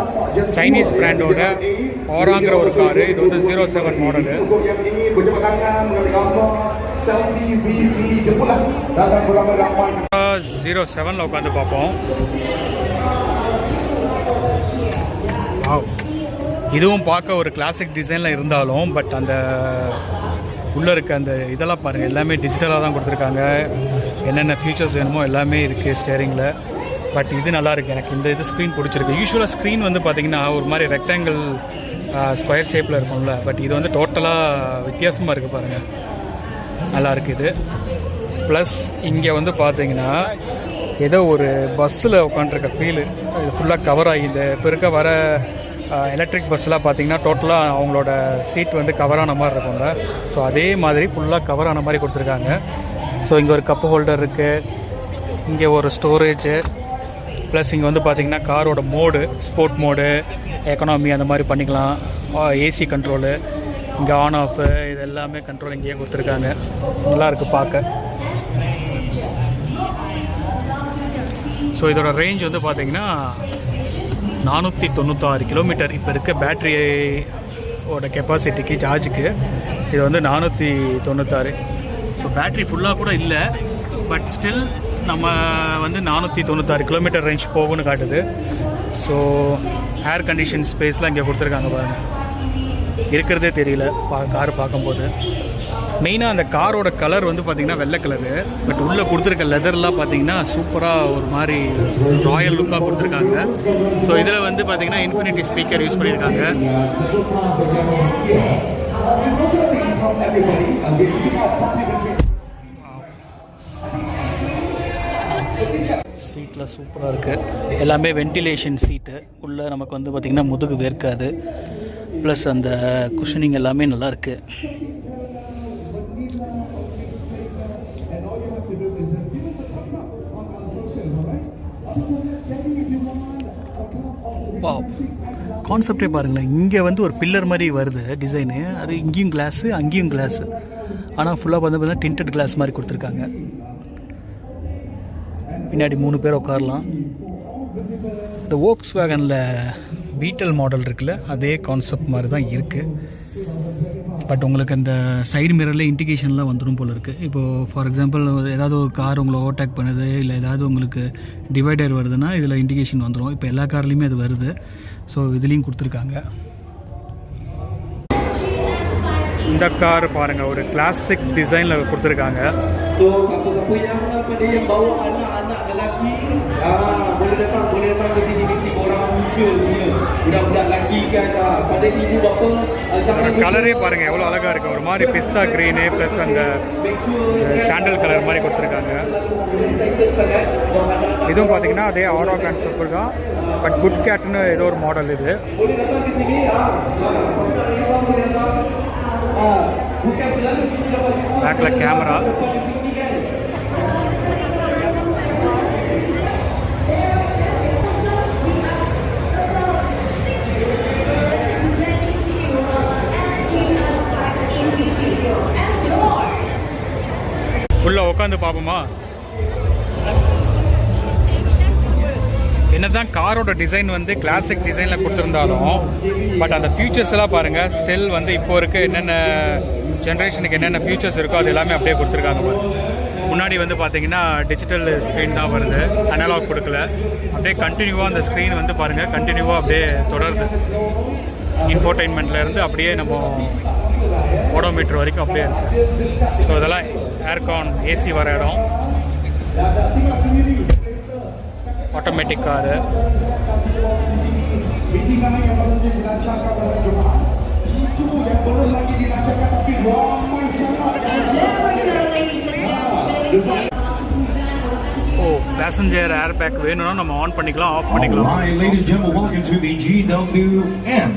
Chinese பிராண்டோட ஆராங்கிற ஒரு car. இது வந்து 07 model. Untuk yang ingin berjumpa tangan, mengambil gambar, selfie, BV, jemputlah datang beramai-ramai. 07ல் உட்காந்து பார்ப்போம். வாவ், இதுவும் பார்க்க ஒரு கிளாசிக் டிசைனில் இருந்தாலும் பட் அந்த உள்ளே இருக்க அந்த இதெல்லாம் பாருங்கள், எல்லாமே டிஜிட்டலாக தான் கொடுத்துருக்காங்க. என்னென்ன ஃபியூச்சர்ஸ் வேணுமோ எல்லாமே இருக்குது ஸ்டேரிங்கில். பட் இது நல்லாயிருக்கு, எனக்கு இந்த இது ஸ்க்ரீன் பிடிச்சிருக்கு. யூஸ்வலாக ஸ்க்ரீன் வந்து பார்த்திங்கன்னா ஒரு மாதிரி ரெக்டாங்கிள் ஸ்கொயர் ஷேப்பில் இருக்கும்ல, பட் இது வந்து டோட்டலாக வித்தியாசமாக இருக்குது பாருங்கள், நல்லாயிருக்கு இது. ப்ளஸ் இங்கே வந்து பார்த்தீங்கன்னா ஏதோ ஒரு பஸ்ஸில் உட்காந்துருக்க ஃபீலு, இது ஃபுல்லாக கவர் ஆகி இந்த இப்போ இருக்க வர எலக்ட்ரிக் பஸ்ஸெலாம் பார்த்திங்கன்னா டோட்டலாக அவங்களோட சீட் வந்து கவரான மாதிரி இருக்கும்ல, ஸோ அதே மாதிரி ஃபுல்லாக கவரான மாதிரி கொடுத்துருக்காங்க. ஸோ இங்கே ஒரு கப் ஹோல்டர் இருக்குது, இங்கே ஒரு ஸ்டோரேஜு, ப்ளஸ் இங்கே வந்து பார்த்திங்கன்னா காரோட மோடு, ஸ்போர்ட் மோடு, எக்கனாமி அந்த மாதிரி பண்ணிக்கலாம். ஏசி கண்ட்ரோலு, இங்கே ஆன் ஆஃபு, இது எல்லாமே கண்ட்ரோல் இங்கேயே கொடுத்துருக்காங்க. நல்லாயிருக்கு பார்க்க. ஸோ இதோட ரேஞ்ச் வந்து பார்த்திங்கன்னா 496 கிலோமீட்டர். இப்போ இருக்க பேட்ரியோட கெப்பாசிட்டிக்கு சார்ஜுக்கு இது வந்து 496. ஸோ பேட்ரி ஃபுல்லாக கூட இல்லை, பட் ஸ்டில் நம்ம வந்து 496 கிலோமீட்டர் ரேஞ்ச் போகும்னு காட்டுது. ஸோ ஏர் கண்டிஷன் ஸ்பேஸ்லாம் இங்கே கொடுத்துருக்காங்க பாருங்கள், இருக்கிறதே தெரியல கார் பார்க்கும்போது. மெயினாக அந்த காரோட கலர் வந்து பார்த்திங்கன்னா வெள்ளை கலரு, பட் உள்ளே கொடுத்துருக்க லெதர்லாம் பார்த்திங்கன்னா சூப்பராக ஒரு மாதிரி ராயல் லுக்காக கொடுத்துருக்காங்க. ஸோ இதில் வந்து பார்த்திங்கன்னா இன்ஃபினிட்டி ஸ்பீக்கர் யூஸ் பண்ணியிருக்காங்க. சீட்டில் சூப்பராக இருக்குது, எல்லாமே வென்டிலேஷன் சீட்டு. உள்ளே நமக்கு வந்து பார்த்திங்கன்னா முதுகு வேர்க்காது, ப்ளஸ் அந்த குஷனிங் எல்லாமே நல்லாயிருக்கு. கான்செப்டே பாருங்களேன், இங்கே வந்து ஒரு பில்லர் மாதிரி வருது டிசைனு, அது இங்கேயும் கிளாஸு அங்கேயும் கிளாஸு, ஆனால் ஃபுல்லாக வந்து பார்த்தீங்கன்னா டிண்டட் கிளாஸ் மாதிரி கொடுத்துருக்காங்க. பின்னாடி 3 பேர் உட்காரலாம். இந்த வோக்ஸ் வேகனில் பீட்டல் மாடல் இருக்குல்ல, அதே கான்செப்ட் மாதிரி தான் இருக்குது. பட் உங்களுக்கு அந்த சைடு மிரரில் இண்டிகேஷன்லாம் வந்துடும் போல் இருக்குது. இப்போது ஃபார் எக்ஸாம்பிள் ஏதாவது ஒரு கார் உங்களை ஓவர்டேக் பண்ணுது, இல்லை ஏதாவது உங்களுக்கு டிவைடர் வருதுன்னா இதில் இண்டிகேஷன் வந்துடும். இப்போ எல்லா கார்லேயுமே அது வருது. ஸோ இதுலேயும் கொடுத்துருக்காங்க. இந்த கார் பாருங்கள், ஒரு கிளாசிக் டிசைனில் கொடுத்துருக்காங்க. So siapa-siapa yang pada yang bawa anak-anak lelaki, boleh datang ke sini, mesti orang muda punya budak-budak lelaki kan. Pada ibu bapa jangan கலரே பாருங்கள் எவ்வளோ அழகாக இருக்குது, ஒரு மாதிரி பிஸ்தா க்ரீனு ப்ளஸ் அந்த சாண்டல் கலர் மாதிரி கொடுத்துருக்காங்க. இதுவும் பார்த்தீங்கன்னா அதே ஆரோ கான்செப்ட் தான், பட் குட் கேட்னு ஏதோ ஒரு மாடல் இது. boleh datang ke sini. Bukan selalu kita dapat பேக்கில் கேமரா. உள்ள உட்காந்து பார்ப்போமா? என்னதான் காரோட டிசைன் வந்து கிளாசிக் டிசைனில் கொடுத்துருந்தாலும் பட் அந்த ஃபியூச்சர்ஸ் எல்லாம் பாருங்கள், ஸ்டில் வந்து இப்போ இருக்க என்னென்ன ஜென்ரேஷனுக்கு என்னென்ன ஃபியூச்சர்ஸ் இருக்கோ அது எல்லாமே அப்படியே கொடுத்துருக்காங்க. முன்னாடி வந்து பார்த்தீங்கன்னா டிஜிட்டல் ஸ்க்ரீன் தான் வருது, அனலாக் கொடுக்கல. அப்படியே கண்டினியூவாக அந்த ஸ்க்ரீன் வந்து பாருங்கள், கண்டினியூவாக அப்படியே தொடருது. இன்ஃபோர்டைன்மெண்ட்லேருந்து அப்படியே நம்ம ஓடோமீட்டர் வரைக்கும் அப்படியே இருக்குது. ஸோ இதெல்லாம் ஏர்கான் ஏசி வர இடம். Automatic car. Oh, passenger air bag வேணும்னா நம்ம ஆன் பண்ணிக்கலாம், ஆஃப் பண்ணிக்கலாம். Alright, ladies and gentlemen, welcome to the GWM.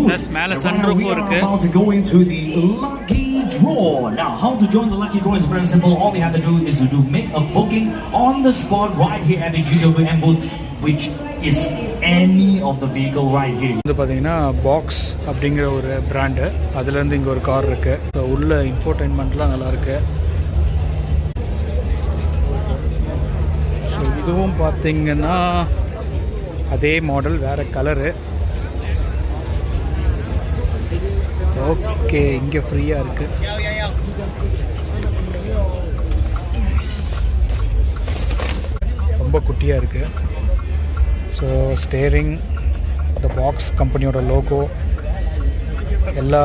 Plus மேல sunroof இருக்கு. About to go into the lucky draw. Now, how to join the lucky draw is very simple. All you have to do is to make a booking on the spot right here at the GWM booth, which is any of the vehicle right here. இது பார்த்தீங்கன்னா box அப்படிங்கிற ஒரு brand, அதுலேருந்து இங்கே ஒரு car இருக்குது. உள்ள இன்ஃபோர்டைன்மெண்ட்லாம் நல்லாயிருக்கு. ஸோ இதுவும் பார்த்தீங்கன்னா அதே மாடல், வேறு கலரு. ஓகே, இங்கே ஃப்ரீயாக இருக்குது. ரொம்ப குட்டியாக இருக்குது. ஸோ ஸ்டேரிங் இந்த பாக்ஸ் கம்பெனியோட லோகோ எல்லா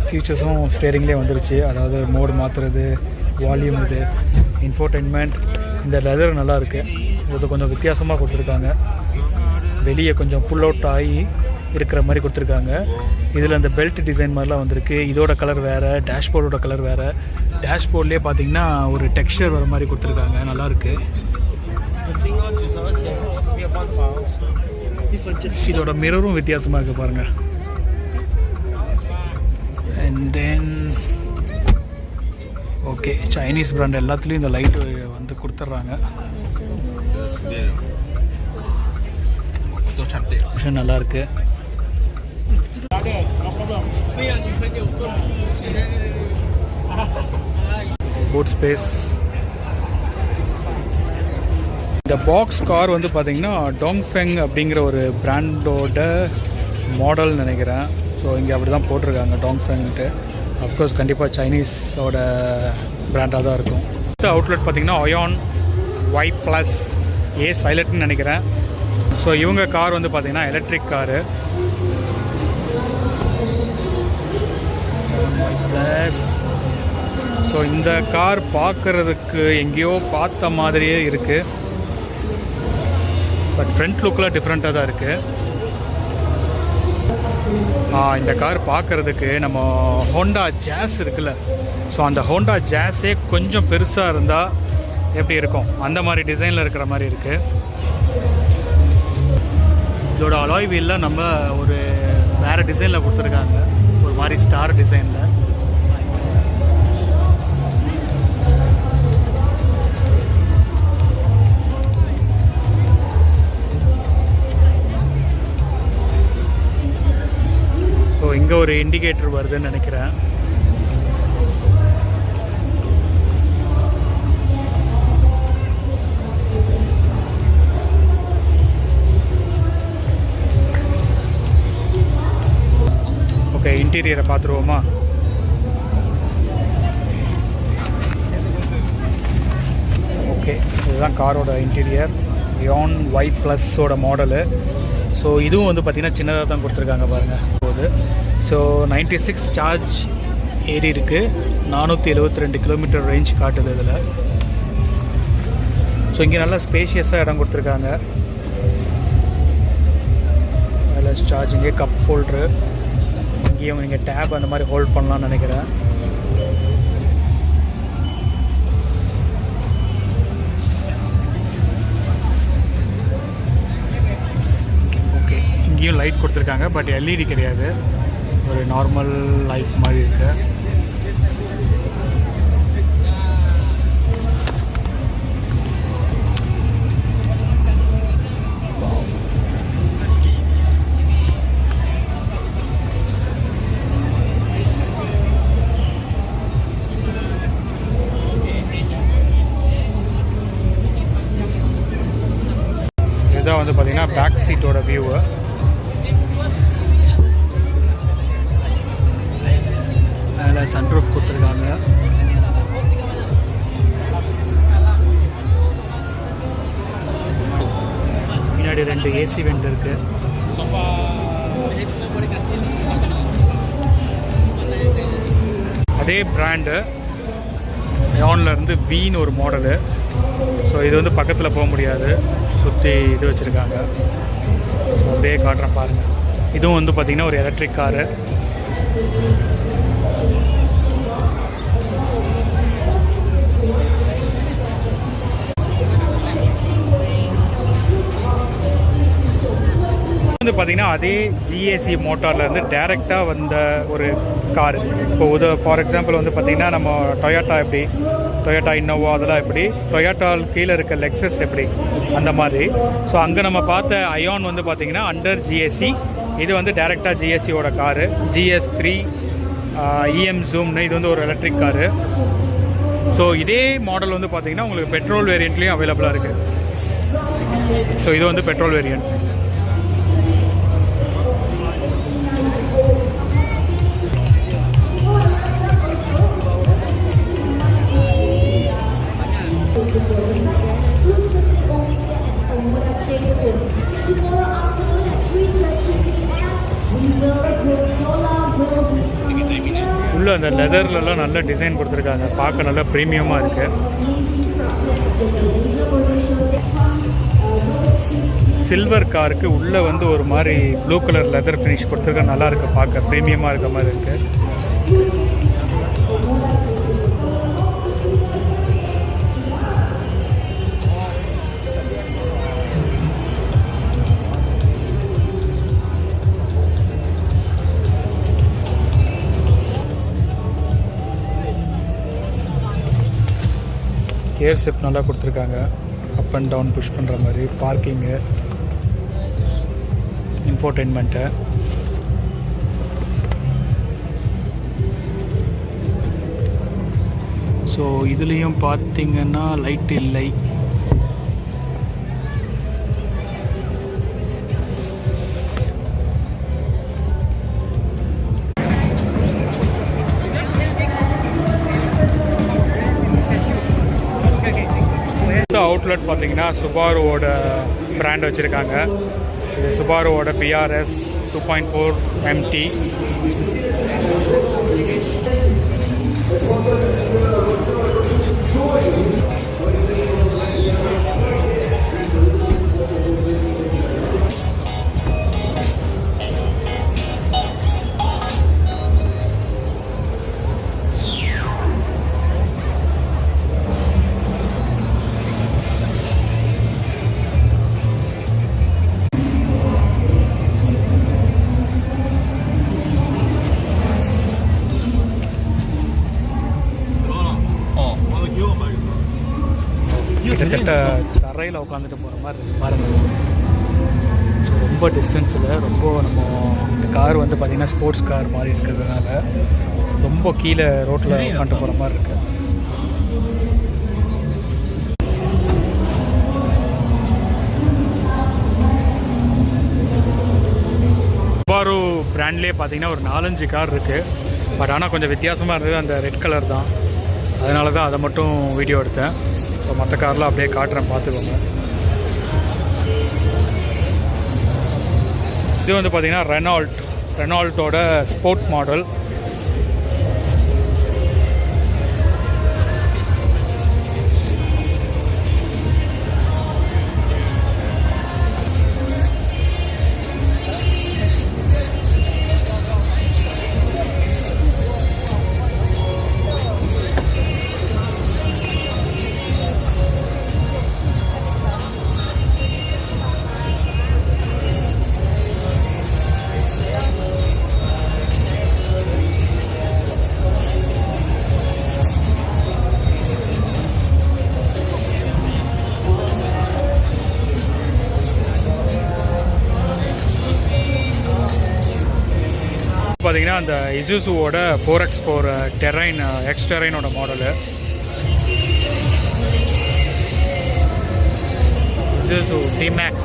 ஃபீச்சர்ஸும் ஸ்டேரிங்லேயே வந்துருச்சு. அதாவது மோடு மாற்றுறது, வால்யூம், இது இன்ஃபோடெயின்மெண்ட். இந்த லெதர் நல்லாயிருக்கு. இது கொஞ்சம் வித்தியாசமாக கொடுத்துருக்காங்க. வெளியே கொஞ்சம் புல் அவுட் ஆகி இருக்கிற மாதிரி கொடுத்துருக்காங்க. இதில் அந்த பெல்ட் டிசைன் மாதிரிலாம் வந்திருக்கு. இதோட கலர் வேறு, டேஷ்போர்டோட கலர் வேறு. டேஷ்போர்ட்லேயே பார்த்தீங்கன்னா ஒரு டெக்ஸ்சர் வர மாதிரி கொடுத்துருக்காங்க. நல்லாயிருக்கு. இதோட மிரரும் வித்தியாசமாக இருக்குது பாருங்கள். And then okay, Chinese brand எல்லாத்துலேயும் இந்த லைட்டு வந்து கொடுத்துட்றாங்க. விஷயம் நல்லாயிருக்கு. Boot space. இந்த பாக்ஸ் கார் வந்து பார்த்தீங்கன்னா டாங்ஃபெங் அப்படிங்கிற ஒரு பிராண்டோட மாடல் நினைக்கிறேன். ஸோ இங்கே அப்படி தான் போட்டிருக்காங்க டாங்ஃபெங்ட்டு. அஃப்கோர்ஸ் கண்டிப்பாக சைனீஸோட பிராண்டாக தான் இருக்கும். அடுத்த அவுட்லெட் பார்த்தீங்கன்னா அயான் Y+ ஏ சைலட்னு நினைக்கிறேன். ஸோ இவங்க கார் வந்து பார்த்தீங்கன்னா எலக்ட்ரிக் காரு. ஸோ இந்த கார் பார்க்குறதுக்கு எங்கேயோ பார்த்த மாதிரியே இருக்குது. பட் ஃப்ரண்ட் லுக்கில் டிஃப்ரெண்ட்டாக தான் இருக்குது. இந்த கார் பார்க்குறதுக்கு நம்ம ஹோண்டா ஜாஸ் இருக்குல்ல, ஸோ அந்த ஹோண்டா ஜாஸே கொஞ்சம் பெருசாக இருந்தால் எப்படி இருக்கும் அந்த மாதிரி டிசைனில் இருக்கிற மாதிரி இருக்குது. இதோட அலாய் வீலில் நம்ம ஒரு வேறு டிசைனில் கொடுத்துருக்காங்க, ஒரு மாதிரி ஸ்டார் டிசைனில். ஸோ இங்கே ஒரு இண்டிகேட்டர் வருதுன்னு நினைக்கிறேன். ஓகே, இன்டீரியரை பார்த்துருவோமா? ஓகே, இதுதான் காரோட இன்டீரியர். அயான் Y+ஓட மாடலு. ஸோ இதுவும் வந்து பார்த்திங்கன்னா சின்னதாக தான் கொடுத்துருக்காங்க பாருங்கள் போது. ஸோ 96 சார்ஜ் ஏறி இருக்குது. 472 கிலோமீட்டர் ரேஞ்ச் காட்டுது இதில். ஸோ இங்கே நல்லா ஸ்பேஷியஸாக இடம் கொடுத்துருக்காங்க. அதில் சார்ஜிங்கே கப் ஹோல்ட்ரு, இங்கேயும் நீங்கள் டேப் அந்த மாதிரி ஹோல்ட் பண்ணலாம்னு நினைக்கிறேன். ஓகே, இங்கேயும் லைட் கொடுத்துருக்காங்க. பட் எல்இடி கிடையாது, ஒரு நார்மல் லைட் மாதிரி இருக்கு. இதுதான் வந்து பார்த்தீங்கன்னா பேக் சீட்டோட வியூவு. அதில் சன்ரூஃப் கொடுத்துருக்காங்க. முன்னாடி 2 ஏசி வெண்ட் இருக்கு. அதே பிராண்டு அயான்ல இருந்து வீன்னு ஒரு மாடலு. ஸோ இது வந்து பக்கத்தில் போக முடியாது, சுற்றி இது வச்சுருக்காங்க. அப்படியே காட்டுறேன் பாருங்கள். இதுவும் வந்து பார்த்திங்கன்னா ஒரு எலக்ட்ரிக் காரு. வந்து பார்த்திங்கன்னா அதே ஜிஏசி மோட்டார்லேருந்து டைரெக்டாக வந்த ஒரு காரு. இப்போ ஃபார் எக்ஸாம்பிள் வந்து பார்த்திங்கன்னா நம்ம டொயோட்டா எப்படி, டொயோட்டா இன்னோவா அதெல்லாம் எப்படி, டொயோட்டா கீழே இருக்க லெக்ஸஸ் எப்படி, அந்த மாதிரி. ஸோ அங்கே நம்ம பார்த்த அயான் வந்து பார்த்திங்கன்னா அண்டர் ஜிஎஸ்சி. இது வந்து டைரெக்டாக ஜிஎஸ்சியோட காரு. GS3 EM ஜூம்னு இது வந்து ஒரு எலக்ட்ரிக் காரு. ஸோ இதே மாடல் வந்து பார்த்திங்கன்னா உங்களுக்கு பெட்ரோல் வேரியண்ட்லேயும் அவைலபிளாக இருக்குது. ஸோ இது வந்து petrol variant. Tomorrow afternoon at 3 உள்ளே அந்த லெதர்லலாம் நல்ல டிசைன் கொடுத்துருக்காங்க, பார்க்க நல்லா ப்ரீமியமாக இருக்குது. சில்வர் காருக்கு உள்ளே வந்து ஒரு மாதிரி ப்ளூ கலர் லெதர் ஃபினிஷ் கொடுத்துருக்க, நல்லா இருக்குது, பார்க்க ப்ரீமியமாக இருக்க மாதிரி இருக்குது. ஏர் செப் நல்லா கொடுத்துருக்காங்க, அப் அண்ட் டவுன் புஷ் பண்ணுற மாதிரி. பார்க்கிங்கு, இன்ஃபோர்டெயின்மெண்ட்டு. ஸோ இதுலேயும் பார்த்தீங்கன்னா லைட் இல்லை. அவுட்லெட் பார்த்தீங்கன்னா சுபாருவோட பிராண்ட் வச்சுருக்காங்க. இது சுபாருவோட பிஆர்எஸ் 2.4 MT. கிட்டத்தட்ட தரையில் உட்காந்துட்டு போகிற மாதிரி இருக்குது பாருங்கள். ரொம்ப டிஸ்டன்ஸில் ரொம்ப நம்ம இந்த கார் வந்து பார்த்திங்கன்னா ஸ்போர்ட்ஸ் கார் மாதிரி இருக்கிறதுனால ரொம்ப கீழே ரோட்டில் உட்காந்துட்டு போகிற மாதிரி இருக்குது. சுபாரு பிராண்ட்லேயே பார்த்தீங்கன்னா ஒரு 4-5 கார் இருக்குது. பட் ஆனால் கொஞ்சம் வித்தியாசமாக இருந்தது அந்த ரெட் கலர் தான், அதனால தான் அதை மட்டும் வீடியோ எடுத்தேன். இப்போ மற்ற கார்லாம் அப்படியே காட்டுறேன், பார்த்துக்கோங்க. இது வந்து பார்த்தீங்கன்னா ரெனால்ட்டோட ஸ்போர்ட் மாடல். பார்த்தீங்கன்னா அந்த இசுசுவோட 4X4 டெரைன் எக்ஸ் டெரைனோட மாடலு. Isuzu D-Max.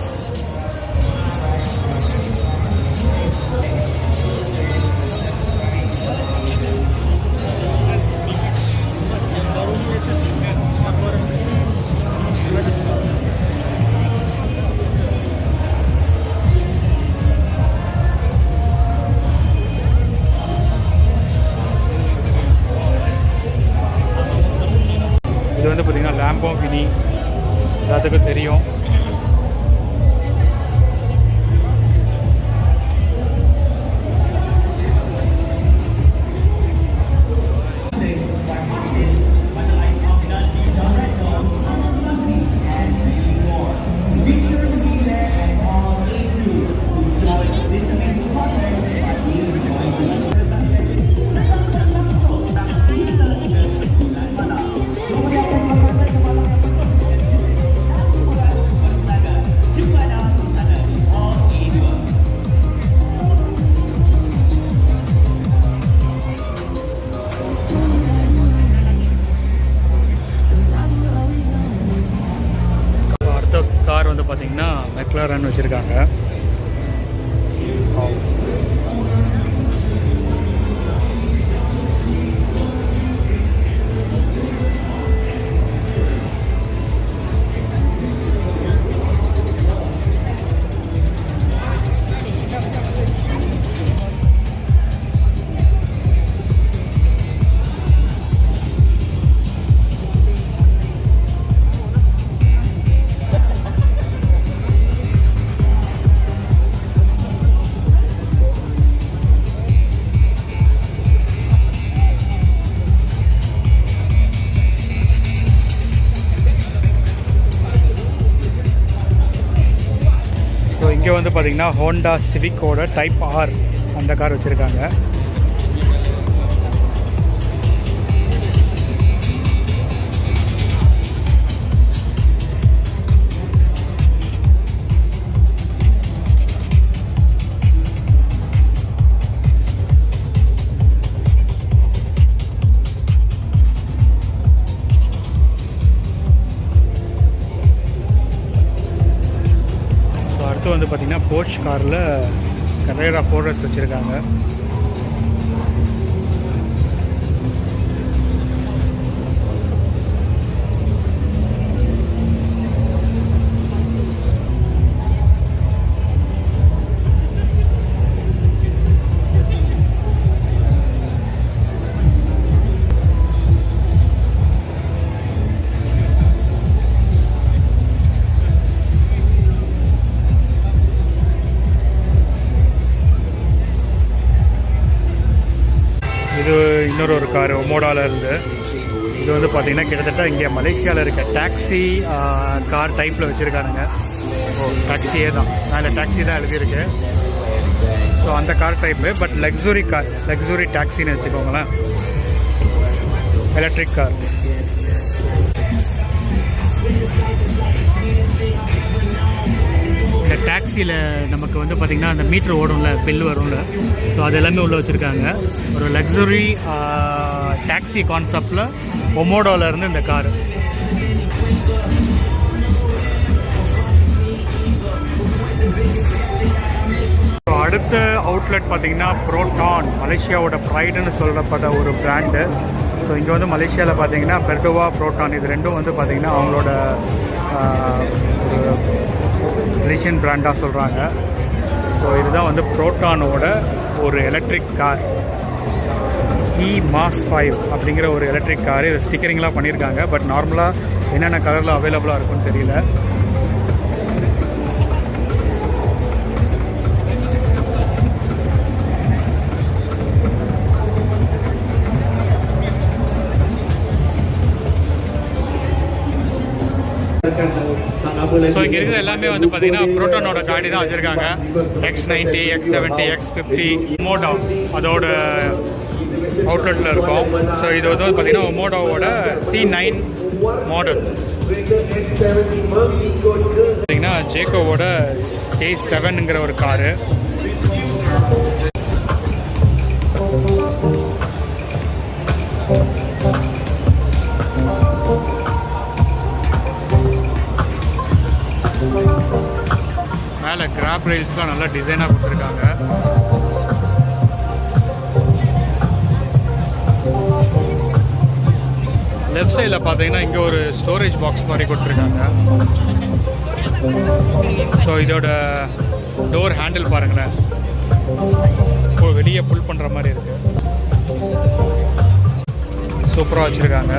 இது வந்து பார்த்தீங்கன்னா லாம்போகினி, எல்லாத்துக்கும் தெரியும். கார் வந்து பார்த்தீங்கன்னா மெக்லாரன் வச்சுருக்காங்க. வந்து பார்த்திங்கன்னா ஹோண்டா சிவிக்கோட டைப் ஆர் அந்த கார் வச்சுருக்காங்க. வந்து பார்த்திங்கன்னா போர்ஷ் காரில் கரேரா 4S வச்சுருக்காங்க. இது இன்னொரு கார் ஒமோடாவில் இருந்து. இது வந்து பார்த்திங்கன்னா கிட்டத்தட்ட இங்கே மலேசியாவில் இருக்க டாக்ஸி கார் டைப்பில் வச்சுருக்கானுங்க. டாக்ஸியே தான், அதில் டாக்ஸி தான் எழுதியிருக்கு. ஸோ அந்த car type, but luxury car, luxury டாக்ஸின்னு வச்சுக்கோங்களேன், எலக்ட்ரிக் கார். இந்த டாக்ஸியில் நமக்கு வந்து பார்த்திங்கன்னா அந்த மீட்ரு ஓடும்ல, பில் வரும்ல, ஸோ அது எல்லாமே உள்ளே வச்சுருக்காங்க. ஒரு லக்ஸுரி டாக்ஸி கான்செப்டில் ஒமோடோவில் இருந்து இந்த காரு. அடுத்த அவுட்லெட் பார்த்திங்கன்னா புரோட்டான், மலேசியாவோட ப்ரைடுன்னு சொல்லப்பட்ட ஒரு பிராண்டு. ஸோ இங்கே வந்து மலேசியாவில் பார்த்திங்கன்னா பெர்டோவா, புரோட்டான் இது ரெண்டும் வந்து பார்த்திங்கன்னா அவங்களோட ஒரு மலேசியன் பிராண்டாக சொல்கிறாங்க. ஸோ இதுதான் வந்து புரோட்டானோட ஒரு எலக்ட்ரிக் கார், மாஸ் 5 அப்படிங்கிற ஒரு எலக்ட்ரிக் காரு. இது ஸ்டிக்கரிங்லாம் பண்ணியிருக்காங்க, பட் நார்மலாக என்னென்ன கலரில் அவைலபிளாக இருக்குன்னு தெரியல. ஸோ இங்கே இருக்கிறது எல்லாமே வந்து பார்த்தீங்கன்னா புரோட்டானோட காடி தான் வச்சுருக்காங்க. X90, X70, X50 மோடோ அதோட அவுட்லெட்டில் இருக்கும். ஸோ இது வந்து பார்த்தீங்கன்னா மோடோவோட C9 மாடல். பார்த்தீங்கன்னா ஜேக்கோவோட J7ங்கிற ஒரு காரு. மேலே கிராப் ரெயில்ஸ்லாம் நல்லா டிசைனாக கொடுத்துருக்காங்க. லெஃப்ட் சைடில் பார்த்தீங்கன்னா இங்கே ஒரு ஸ்டோரேஜ் பாக்ஸ் மாதிரி கொடுத்துருக்காங்க. ஸோ இதோட டோர் ஹேண்டில் பாருங்களேன், இப்போ வெளியே புல் பண்ணுற மாதிரி இருக்குது. சூப்பராக வச்சுருக்காங்க.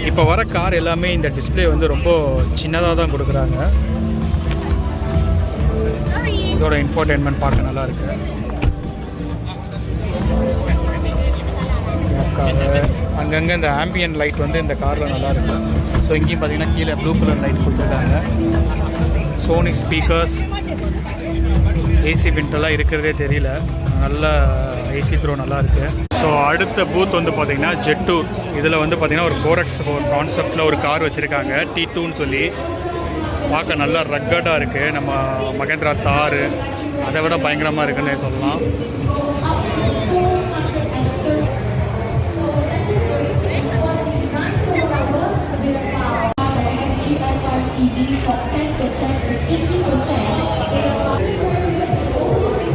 இப்போ வர கார் எல்லாமே இந்த டிஸ்பிளே வந்து ரொம்ப சின்னதாக தான் கொடுக்குறாங்க. இதோட இன்ஃபோடெயின்மெண்ட் பார்க்க நல்லா இருக்கு. அங்கங்கே இந்த ஆம்பியன் லைட் வந்து இந்த காரில் நல்லா இருக்கு. ஸோ இங்கேயும் பார்த்தீங்கன்னா கீழே ப்ளூ கலர் லைட் கொடுத்துருக்காங்க. சோனி ஸ்பீக்கர்ஸ், ஏசி விண்டெல்லாம் இருக்கிறதே தெரியல, நல்ல ஏசி த்ரோ நல்லா இருக்கு. ஸோ அடுத்த பூத் வந்து பார்த்தீங்கன்னா ஜெட்டூர். இதில் வந்து பார்த்தீங்கன்னா ஒரு 4x4 கான்செப்டில் ஒரு கார் வச்சுருக்காங்க, T2ன்னு சொல்லி. பார்க்க நல்லா ரக்கடாக இருக்குது. நம்ம மகேந்திரா தார் அதை விட பயங்கரமாக இருக்குன்னே சொல்லலாம்.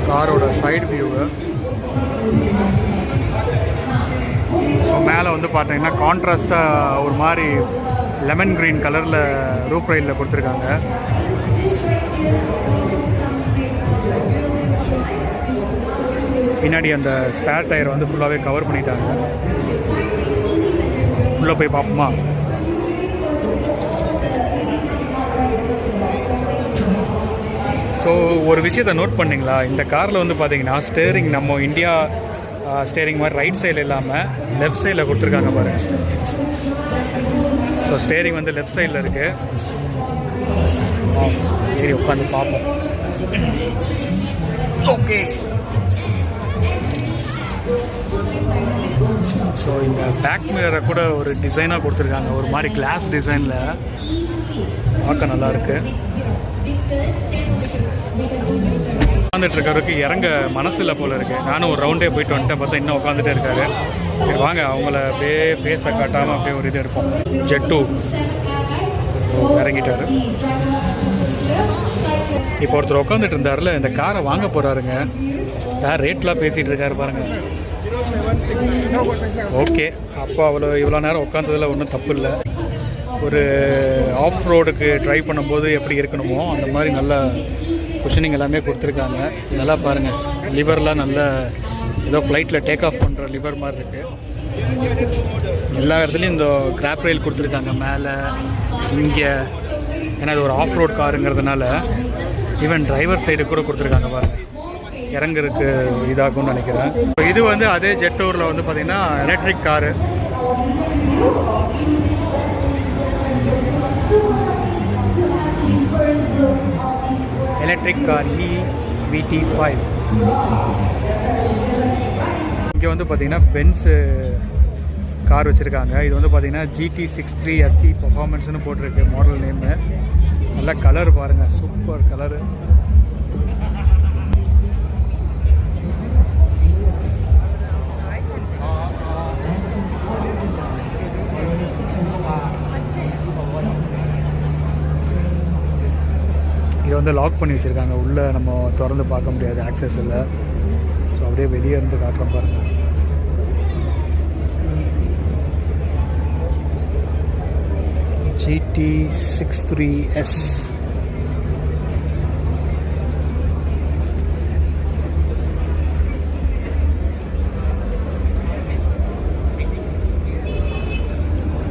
காரோட சைடு வியூவு. ஸோ மேலே வந்து பார்த்தீங்கன்னா கான்ட்ராஸ்டாக ஒரு மாதிரி லெமன் க்ரீன் கலரில் ரூப் ரைலில் கொடுத்துருக்காங்க. பின்னாடி அந்த ஸ்பேர் டயர் வந்து ஃபுல்லாகவே கவர் பண்ணிட்டாங்க. உள்ளே போய் பார்ப்போமா? ஸோ ஒரு விஷயத்தை நோட் பண்ணிங்களா, இந்த காரில் வந்து பார்த்தீங்கன்னா ஸ்டேரிங் நம்ம இந்தியா ஸ்டேரிங் மாதிரி ரைட் சைடில் இல்லாமல் லெஃப்ட் சைடில் கொடுத்துருக்காங்க பாருங்க. ஸோ ஸ்டேரிங் வந்து லெஃப்ட் சைடில் இருக்குது. சரி உட்காந்து பார்ப்போம். ஓகே. ஸோ இந்த பேக் மிரரை கூட ஒரு டிசைனாக கொடுத்துருக்காங்க, ஒரு மாதிரி கிளாஸ் டிசைனில், பார்க்க நல்லாயிருக்கு. உட்காந்துட்டு இருக்கிறவருக்கு இறங்க மனசு இல்லை போல இருக்கு. நானும் ஒரு ரவுண்டே போயிட்டு வந்துட்டேன், பார்த்தா இன்னும் உட்காந்துட்டே இருக்காரு. சரி வாங்க அவங்கள அப்படியே பேச காட்டாமல் அப்படியே ஒரு இது இருக்கும். ஜெட்டு இறங்கிட்டாரு. இப்போ ஒருத்தர் உட்காந்துட்டு இருந்தாருல, இந்த காரை வாங்க போறாருங்க. யார் ரேட்லாம் பேசிட்டு இருக்காரு பாருங்க. ஓகே, அப்போ இவ்வளோ நேரம் உட்காந்ததில் ஒன்றும் தப்பு இல்லை. ஒரு ஆஃப் ரோடுக்கு ட்ரை பண்ணும்போது எப்படி இருக்கணுமோ அந்த மாதிரி நல்ல குஷனிங் எல்லாமே கொடுத்துருக்காங்க. நல்லா பாருங்கள், லிவர்லாம் நல்ல ஏதோ ஃப்ளைட்டில் டேக் ஆஃப் பண்ணுற லிவர் மாதிரி இருக்குது. எல்லா இடத்துலையும் இந்த கிராப் ரயில் கொடுத்துருக்காங்க மேலே இங்கே. ஏன்னா இது ஒரு ஆஃப் ரோட் காருங்கிறதுனால ஈவன் டிரைவர் சைடு கூட கொடுத்துருக்காங்க பாருங்கள். இறங்குறதுக்கு இதாகும்னு நினைக்கிறேன். இது வந்து அதே ஜெட்டூரில் வந்து பார்த்திங்கன்னா electric car. Electric car EVT5. இங்கே வந்து பார்த்திங்கன்னா பென்ஸு கார் வச்சுருக்காங்க. இது வந்து பார்த்திங்கன்னா GT63 SE பர்ஃபார்மன்ஸ்னு போட்டிருக்கு மாடல் நேமு. நல்ல கலர் பாருங்கள், சூப்பர் கலரு. இதை வந்து லாக் பண்ணி வச்சுருக்காங்க, உள்ளே நம்ம திறந்து பார்க்க முடியாது, ஆக்சஸ் இல்லை. ஸோ அப்படியே வெளியே இருந்து காட்டுறோம் பாருங்கள். GT63S.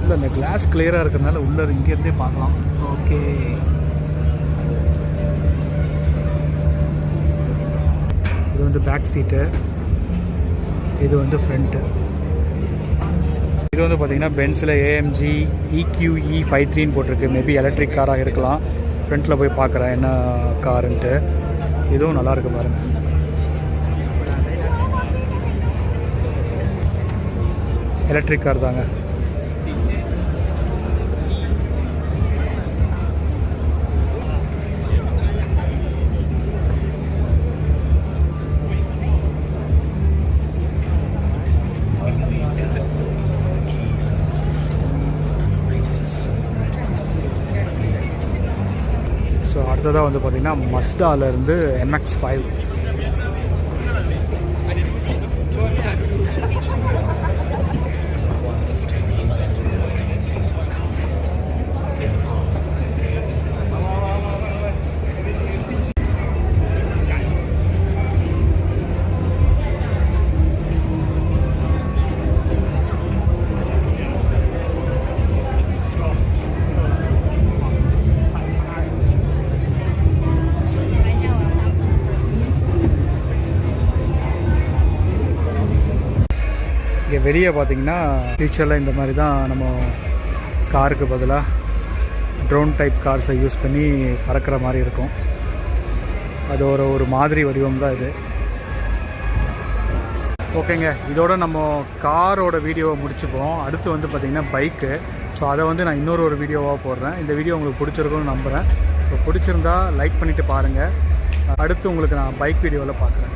இல்லை இந்த கிளாஸ் கிளியராக இருக்கிறதுனால உள்ளே இங்கேருந்தே பார்க்கலாம். ஓகே, இது வந்து பேக் சீட்டு, இது வந்து ஃப்ரண்ட்டு. இது வந்து பார்த்திங்கன்னா பென்ஸில் AMG EQE53 போட்டிருக்கு. மேபி எலக்ட்ரிக் காராக இருக்கலாம். ஃப்ரண்ட்டில் போய் பார்க்குறேன் என்ன காருன்ட்டு. இதுவும் நல்லாயிருக்கு பாருங்கள். எலக்ட்ரிக் கார் தாங்க. ஸோ அடுத்ததாக வந்து பார்த்திங்கன்னா மஸ்டாலேருந்து MX-5. இங்கே வெளியே பார்த்திங்கன்னா ஃபியூச்சரில் இந்த மாதிரி தான் நம்ம காருக்கு பதிலாக ட்ரோன் டைப் கார்ஸை யூஸ் பண்ணி பறக்கிற மாதிரி இருக்கும். அது ஒரு மாதிரி வடிவம் தான் இது. ஓகேங்க, இதோட நம்ம காரோட வீடியோவை முடிச்சுப்போம். அடுத்து வந்து பார்த்திங்கன்னா பைக்கு. ஸோ அதை வந்து நான் இன்னொரு வீடியோவாக போடுறேன். இந்த வீடியோ உங்களுக்கு பிடிச்சிருக்குன்னு நம்புகிறேன். ஸோ பிடிச்சிருந்தா லைக் பண்ணிவிட்டு பாருங்கள். அடுத்து உங்களுக்கு நான் பைக் வீடியோவில் பார்க்குறேன்.